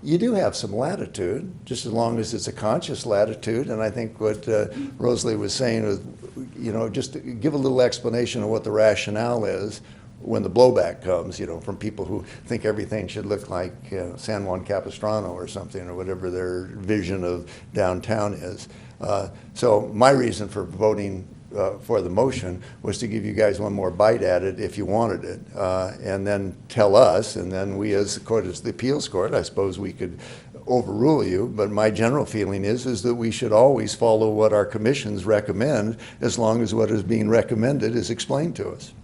M: you do have some latitude, just as long as it's a conscious latitude. And I think what Rosalie was saying was, just to give a little explanation of what the rationale is when the blowback comes, from people who think everything should look like San Juan Capistrano or something, or whatever their vision of downtown is. So my reason for voting for the motion was to give you guys one more bite at it if you wanted it, and then tell us, and then we as the court, as the appeals court, I suppose we could overrule you, but my general feeling is that we should always follow what our commissions recommend, as long as what is being recommended is explained to us.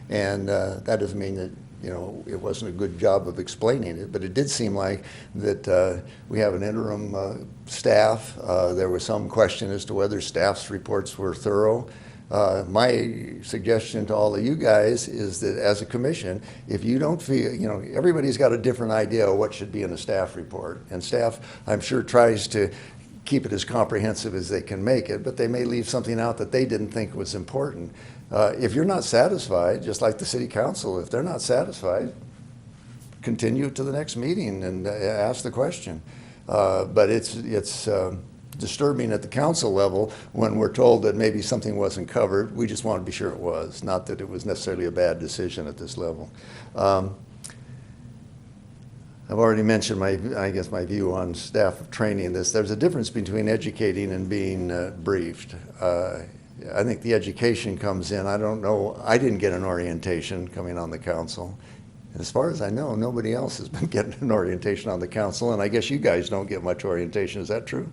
M: And that doesn't mean that it wasn't a good job of explaining it, but it did seem like that we have an interim staff. There was some question as to whether staff's reports were thorough. My suggestion to all of you guys is that as a commission, if you don't feel, everybody's got a different idea of what should be in a staff report, and staff, I'm sure, tries to keep it as comprehensive as they can make it, but they may leave something out that they didn't think was important. If you're not satisfied, just like the city council, if they're not satisfied, continue to the next meeting and ask the question. But it's disturbing at the council level when we're told that maybe something wasn't covered. We just want to be sure it was, not that it was necessarily a bad decision at this level. I've already mentioned my view on staff training. There's a difference between educating and being briefed. I think the education comes in. I don't know. I didn't get an orientation coming on the council. And as far as I know, nobody else has been getting an orientation on the council, and I guess you guys don't get much orientation. Is that true?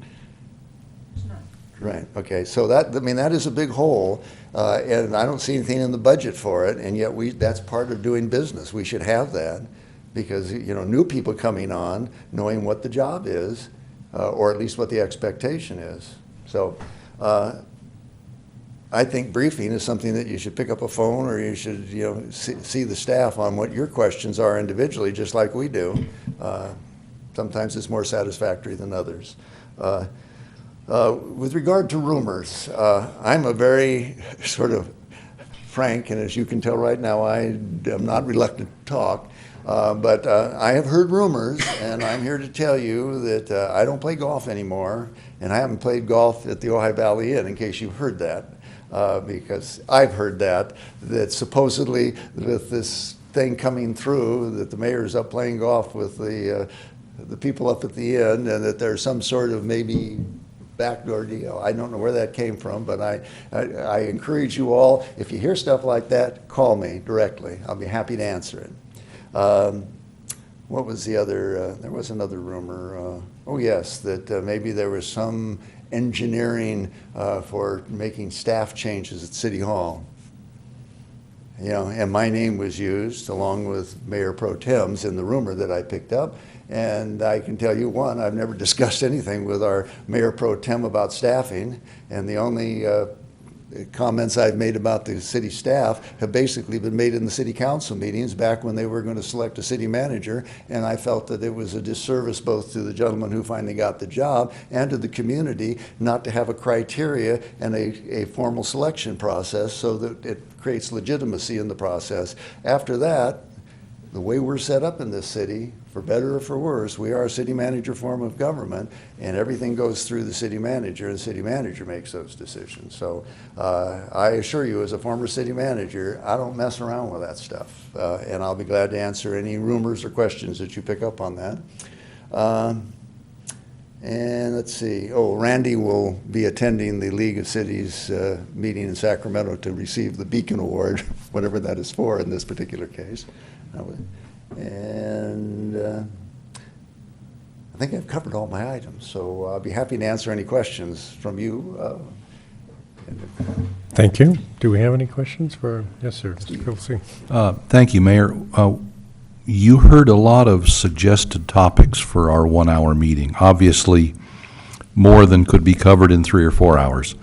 F: It's not.
M: Right. Okay. So that is a big hole, and I don't see anything in the budget for it, and yet that's part of doing business. We should have that, because new people coming on, knowing what the job is, or at least what the expectation is. So I think briefing is something that you should pick up a phone, or you should see the staff on what your questions are individually, just like we do. Sometimes it's more satisfactory than others. With regard to rumors, I'm a very sort of frank, and as you can tell right now, I am not reluctant to talk. But I have heard rumors, and I'm here to tell you that I don't play golf anymore, and I haven't played golf at the Ojai Valley Inn, in case you've heard that, because I've heard that supposedly with this thing coming through, that the mayor's up playing golf with the people up at the inn, and that there's some sort of maybe backdoor deal. I don't know where that came from, but I encourage you all, if you hear stuff like that, call me directly. I'll be happy to answer it. What was the other, there was another rumor, oh yes, that maybe there was some engineering for making staff changes at City Hall. You know, and my name was used along with Mayor Pro Tem's in the rumor that I picked up. And I can tell you, one, I've never discussed anything with our Mayor Pro Tem about staffing, and the only comments I've made about the city staff have basically been made in the city council meetings back when they were going to select a city manager, and I felt that it was a disservice both to the gentleman who finally got the job and to the community not to have a criteria and a formal selection process so that it creates legitimacy in the process. After that, the way we're set up in this city, for better or for worse, we are a city manager form of government, and everything goes through the city manager, and the city manager makes those decisions. So I assure you, as a former city manager, I don't mess around with that stuff, and I'll be glad to answer any rumors or questions that you pick up on that. And let's see, oh, Randy will be attending the League of Cities meeting in Sacramento to receive the Beacon Award, whatever that is for in this particular case. And I think I've covered all my items, so I'll be happy to answer any questions from you.
A: Thank you. Do we have any questions for, yes, sir, Mr. Quilisi?
G: Thank you, Mayor. You heard a lot of suggested topics for our 1-hour meeting. Obviously, more than could be covered in 3 or 4 hours.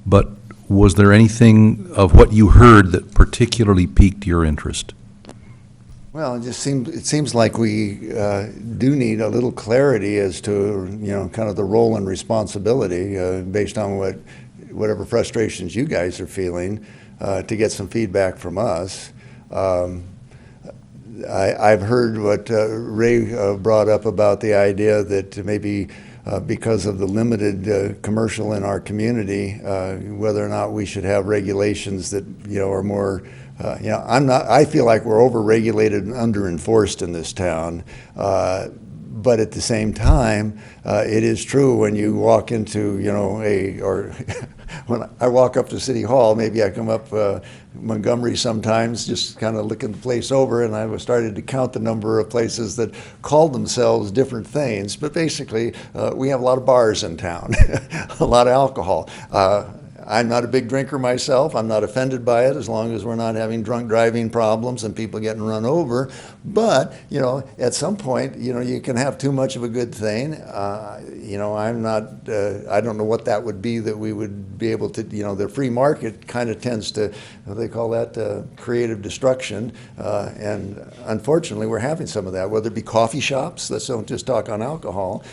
G: But was there anything of what you heard that particularly piqued your interest?
M: Well, it seems like we do need a little clarity as to, kind of the role and responsibility based on whatever frustrations you guys are feeling to get some feedback from us. I've heard what Ray brought up about the idea that maybe because of the limited commercial in our community, whether or not we should have regulations that, are more I feel like we're over-regulated and under-enforced in this town. But at the same time, it is true when you walk into, when I walk up to City Hall, maybe I come up Montgomery sometimes, just kind of looking the place over, and I was started to count the number of places that called themselves different things. But basically, we have a lot of bars in town, a lot of alcohol. I'm not a big drinker myself. I'm not offended by it as long as we're not having drunk driving problems and people getting run over. But, at some point, you can have too much of a good thing. I'm not, I don't know what that would be that we would be able to, the free market kind of tends to, they call that creative destruction. And unfortunately, we're having some of that, whether it be coffee shops. Let's don't just talk on alcohol.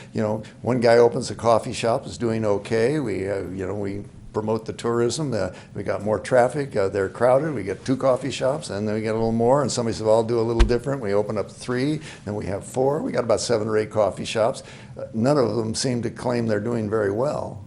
M: One guy opens a coffee shop, is doing okay. We promote the tourism. We got more traffic. They're crowded. We get 2 coffee shops, and then we get a little more. And somebody says, well, I'll do a little different. We open up 3, then we have 4. We got about 7 or 8 coffee shops. None of them seem to claim they're doing very well.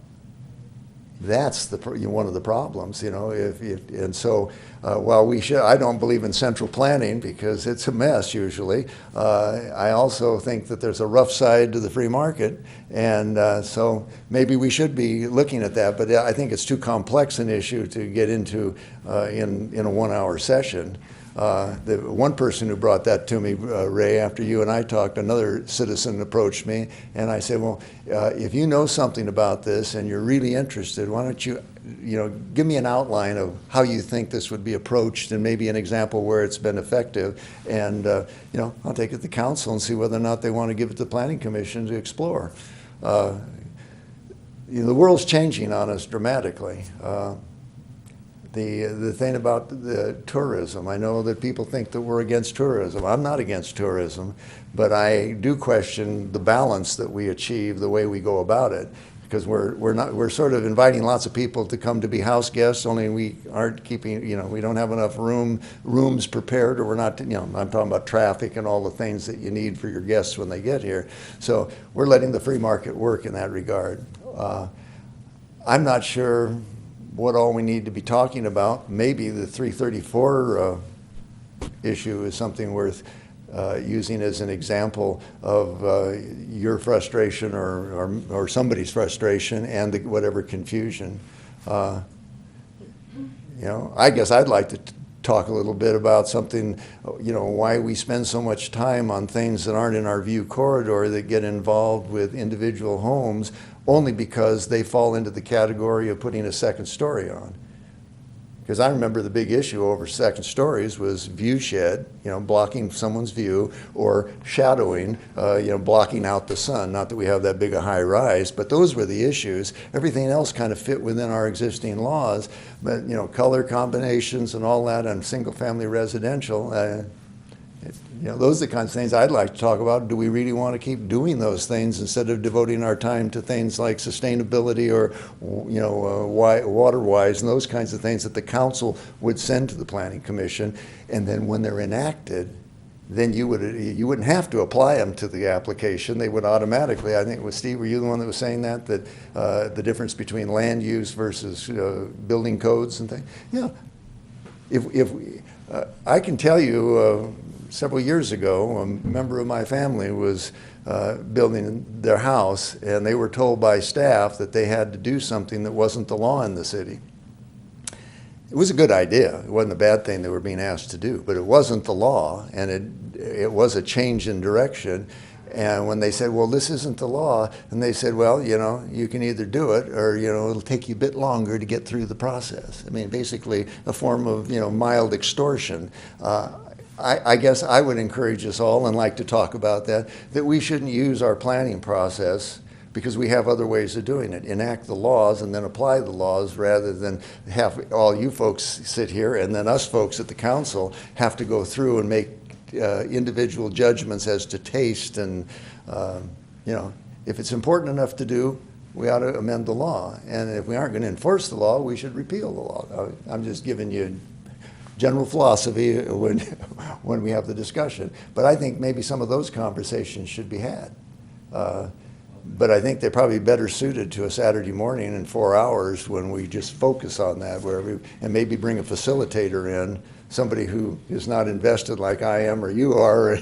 M: That's one of the problems, and so while I don't believe in central planning because it's a mess usually. I also think that there's a rough side to the free market, and so maybe we should be looking at that. But I think it's too complex an issue to get into in a 1-hour session. The one person who brought that to me, Ray, after you and I talked, another citizen approached me, and I said, well, if you know something about this and you're really interested, why don't you, give me an outline of how you think this would be approached and maybe an example where it's been effective, and I'll take it to the council and see whether or not they want to give it to the Planning Commission to explore. The world's changing on us dramatically. The thing about the tourism, I know that people think that we're against tourism. I'm not against tourism, but I do question the balance that we achieve, the way we go about it. because we're sort of inviting lots of people to come to be house guests, only we aren't keeping, we don't have enough rooms prepared, or we're not, I'm talking about traffic and all the things that you need for your guests when they get here. So we're letting the free market work in that regard. I'm not sure what all we need to be talking about. Maybe the 334 issue is something worth using as an example of your frustration or somebody's frustration and whatever confusion. I guess I'd like to talk a little bit about something, why we spend so much time on things that aren't in our view corridor that get involved with individual homes only because they fall into the category of putting a second story on. Because I remember the big issue over second stories was view shed, blocking someone's view, or shadowing, blocking out the sun. Not that we have that big a high rise, but those were the issues. Everything else kind of fit within our existing laws, but color combinations and all that on single-family residential. Those are the kinds of things I'd like to talk about. Do we really want to keep doing those things instead of devoting our time to things like sustainability or, water-wise and those kinds of things that the council would send to the Planning Commission, and then when they're enacted, then you wouldn't have to apply them to the application. They would automatically. I think it was Steve. Were you the one that was saying that the difference between land use versus building codes and things? Yeah. If I can tell you. Several years ago, a member of my family was building their house, and they were told by staff that they had to do something that wasn't the law in the city. It was a good idea. It wasn't a bad thing they were being asked to do, but it wasn't the law, and it was a change in direction. And when they said, well, this isn't the law, and they said, well, you can either do it or, it'll take you a bit longer to get through the process. I mean, basically a form of, mild extortion. I guess I would encourage us all, and like to talk about that we shouldn't use our planning process because we have other ways of doing it. Enact the laws and then apply the laws rather than have all you folks sit here and then us folks at the council have to go through and make individual judgments as to taste and, if it's important enough to do, we ought to amend the law. And if we aren't going to enforce the law, we should repeal the law. I'm just giving you general philosophy when we have the discussion. But I think maybe some of those conversations should be had. But I think they're probably better suited to a Saturday morning in 4 hours when we just focus on that, and maybe bring a facilitator in, somebody who is not invested like I am or you are,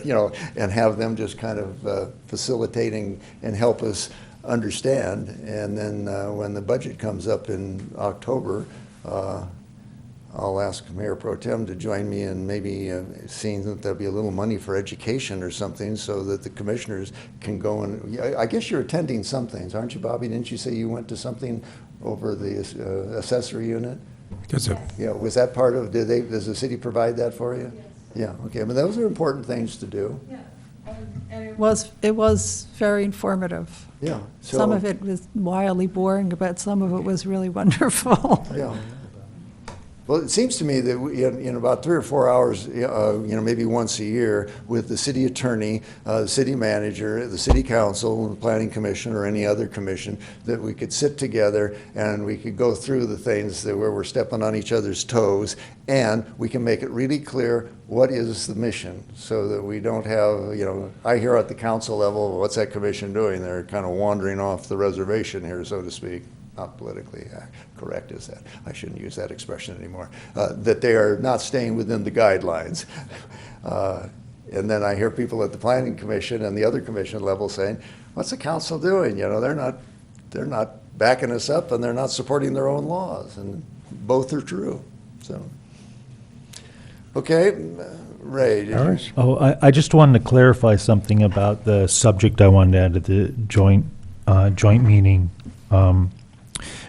M: and have them just kind of facilitating and help us understand. And then when the budget comes up in October, I'll ask Mayor Pro Tem to join me in maybe seeing that there'll be a little money for education or something so that the commissioners can go and, I guess you're attending some things, aren't you, Bobby? Didn't you say you went to something over the accessory unit? Yeah, was that part of, does the city provide that for you? Yes. Yeah, okay, but those are important things to do.
E: Yeah, and it was very informative.
M: Yeah. So,
E: some of it was wildly boring, but some of it was really wonderful.
M: Yeah. Well, it seems to me that in about 3 or 4 hours, maybe once a year, with the city attorney, the city manager, the city council, the planning commission, or any other commission, that we could sit together and we could go through the things where we're stepping on each other's toes, and we can make it really clear what is the mission, so that we don't have, I hear at the council level, what's that commission doing? They're kind of wandering off the reservation here, so to speak. Not politically correct is that. I shouldn't use that expression anymore. That they are not staying within the guidelines. And then I hear people at the Planning Commission and the other commission level saying, what's the council doing? They're not backing us up and they're not supporting their own laws. And both are true. So, okay, Ray.
H: Oh, I just wanted to clarify something about the subject I wanted to add to the joint meeting.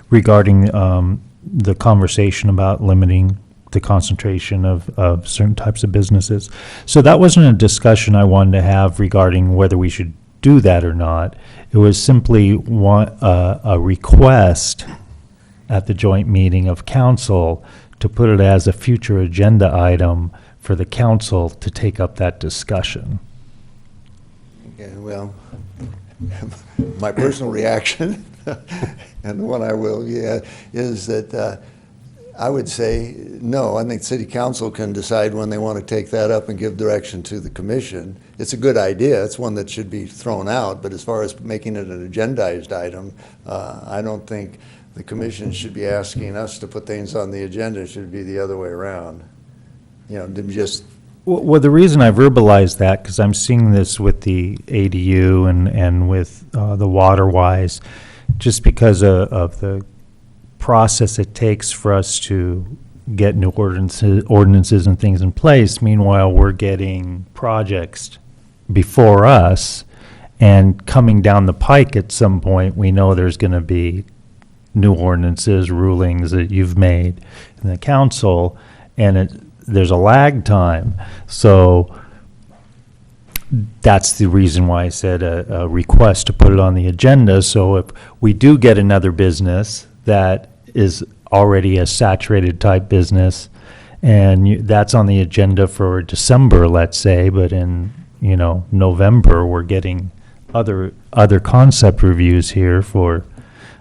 H: Regarding the conversation about limiting the concentration of certain types of businesses. So that wasn't a discussion I wanted to have regarding whether we should do that or not. It was simply a request at the joint meeting of council to put it as a future agenda item for the council to take up that discussion.
M: Yeah, well, my personal reaction, and the one I will, yeah, is that I would say no. I think city council can decide when they want to take that up and give direction to the commission. It's a good idea. It's one that should be thrown out. But as far as making it an agendized item, I don't think the commission should be asking us to put things on the agenda. It should be the other way around. You know, to just.
H: Well, the reason I verbalize that, because I'm seeing this with the ADU and with the water-wise, just because of the process it takes for us to get new ordinances and things in place. Meanwhile, we're getting projects before us, and coming down the pike at some point, we know there's going to be new ordinances, rulings that you've made in the council, and there's a lag time. So that's the reason why I said a request to put it on the agenda. So if we do get another business that is already a saturated type business, and that's on the agenda for December, let's say, but in, November, we're getting other concept reviews here for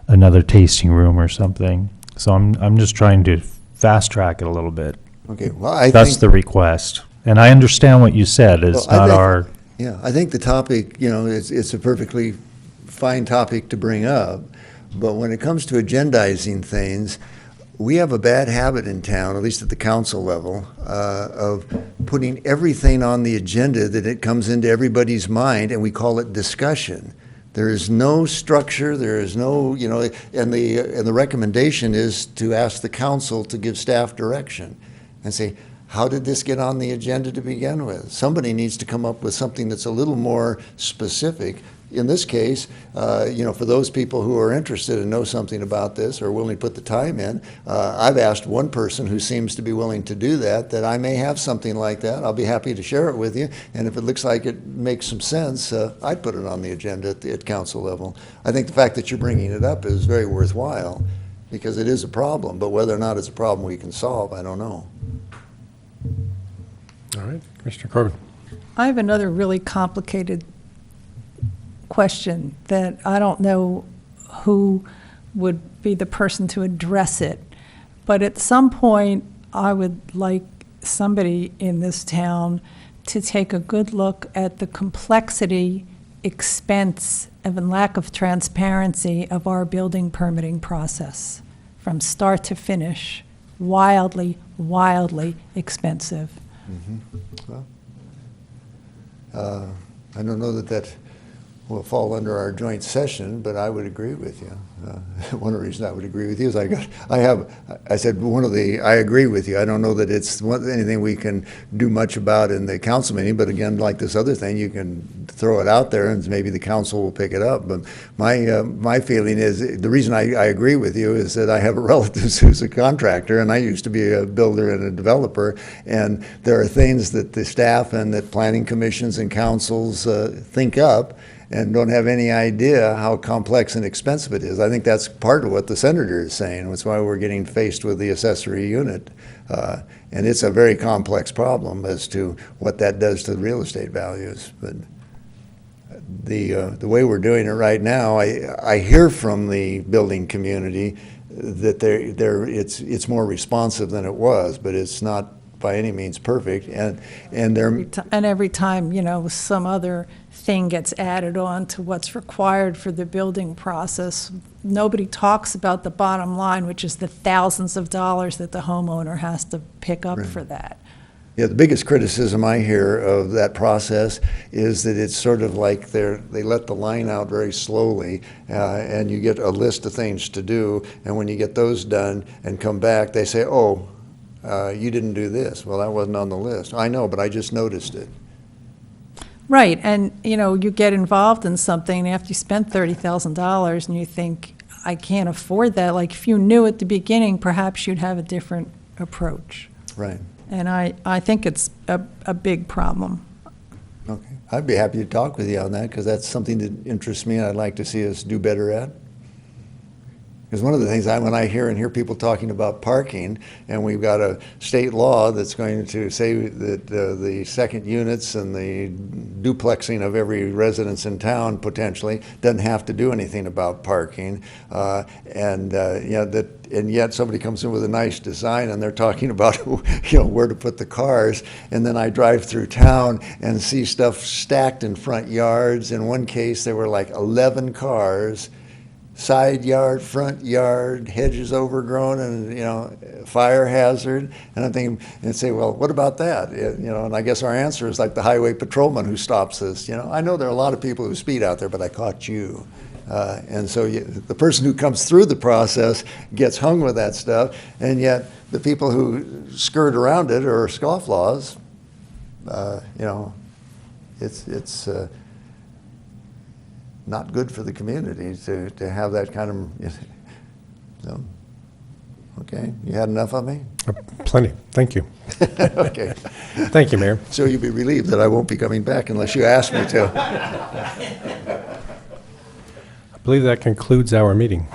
H: another tasting room or something. So I'm just trying to fast track it a little bit.
M: Okay, well,
H: That's the request. And I understand what you said. It's
M: Well,
H: not our.
M: Yeah, I think the topic, it's a perfectly fine topic to bring up, but when it comes to agendizing things, we have a bad habit in town, at least at the council level, of putting everything on the agenda that it comes into everybody's mind, and we call it discussion. There is no structure, there is no, and the recommendation is to ask the council to give staff direction and say, how did this get on the agenda to begin with? Somebody needs to come up with something that's a little more specific. In this case, for those people who are interested and know something about this or are willing to put the time in, I've asked one person who seems to be willing to do that I may have something like that. I'll be happy to share it with you. And if it looks like it makes some sense, I'd put it on the agenda at council level. I think the fact that you're bringing it up is very worthwhile because it is a problem. But whether or not it's a problem we can solve, I don't know.
A: All right, Commissioner Corbin.
E: I have another really complicated question that I don't know who would be the person to address it. But at some point, I would like somebody in this town to take a good look at the complexity, expense, and lack of transparency of our building permitting process from start to finish. Wildly, wildly expensive.
M: Well, I don't know that will fall under our joint session, but I would agree with you. One of the reasons I would agree with you is I agree with you. I don't know that it's anything we can do much about in the council meeting, but again, like this other thing, you can throw it out there and maybe the council will pick it up. But my feeling is, the reason I agree with you is that I have a relative who's a contractor, and I used to be a builder and a developer, and there are things that the staff and that planning commissions and councils think up and don't have any idea how complex and expensive it is. I think that's part of what the senator is saying. That's why we're getting faced with the accessory unit. And it's a very complex problem as to what that does to the real estate values. But the way we're doing it right now, I hear from the building community that it's more responsive than it was, but it's not by any means perfect. And
E: every time, some other thing gets added on to what's required for the building process, nobody talks about the bottom line, which is the thousands of dollars that the homeowner has to pick up for that.
M: Yeah, the biggest criticism I hear of that process is that it's sort of like they let the line out very slowly, and you get a list of things to do, and when you get those done and come back, they say, oh, you didn't do this. Well, that wasn't on the list. I know, but I just noticed it.
E: Right, and you get involved in something after you spend $30,000 and you think, I can't afford that. Like if you knew at the beginning, perhaps you'd have a different approach.
M: Right.
E: And I think it's a big problem.
M: Okay, I'd be happy to talk with you on that because that's something that interests me and I'd like to see us do better at. Because one of the things when I hear people talking about parking, and we've got a state law that's going to say that the second units and the duplexing of every residence in town potentially doesn't have to do anything about parking, and yet somebody comes in with a nice design and they're talking about where to put the cars, and then I drive through town and see stuff stacked in front yards. In one case, there were like 11 cars, side yard, front yard, hedges overgrown, and fire hazard. And I'm thinking, and say, well, what about that? And I guess our answer is like the highway patrolman who stops us. I know there are a lot of people who speed out there, but I caught you. And so the person who comes through the process gets hung with that stuff, and yet the people who skirt around it are scofflaws. It's not good for the community to have that kind of. Okay, you had enough of me?
A: Plenty. Thank you.
M: Okay.
A: Thank you, Mayor.
M: So you'll be relieved that I won't be coming back unless you ask me to.
A: I believe that concludes our meeting.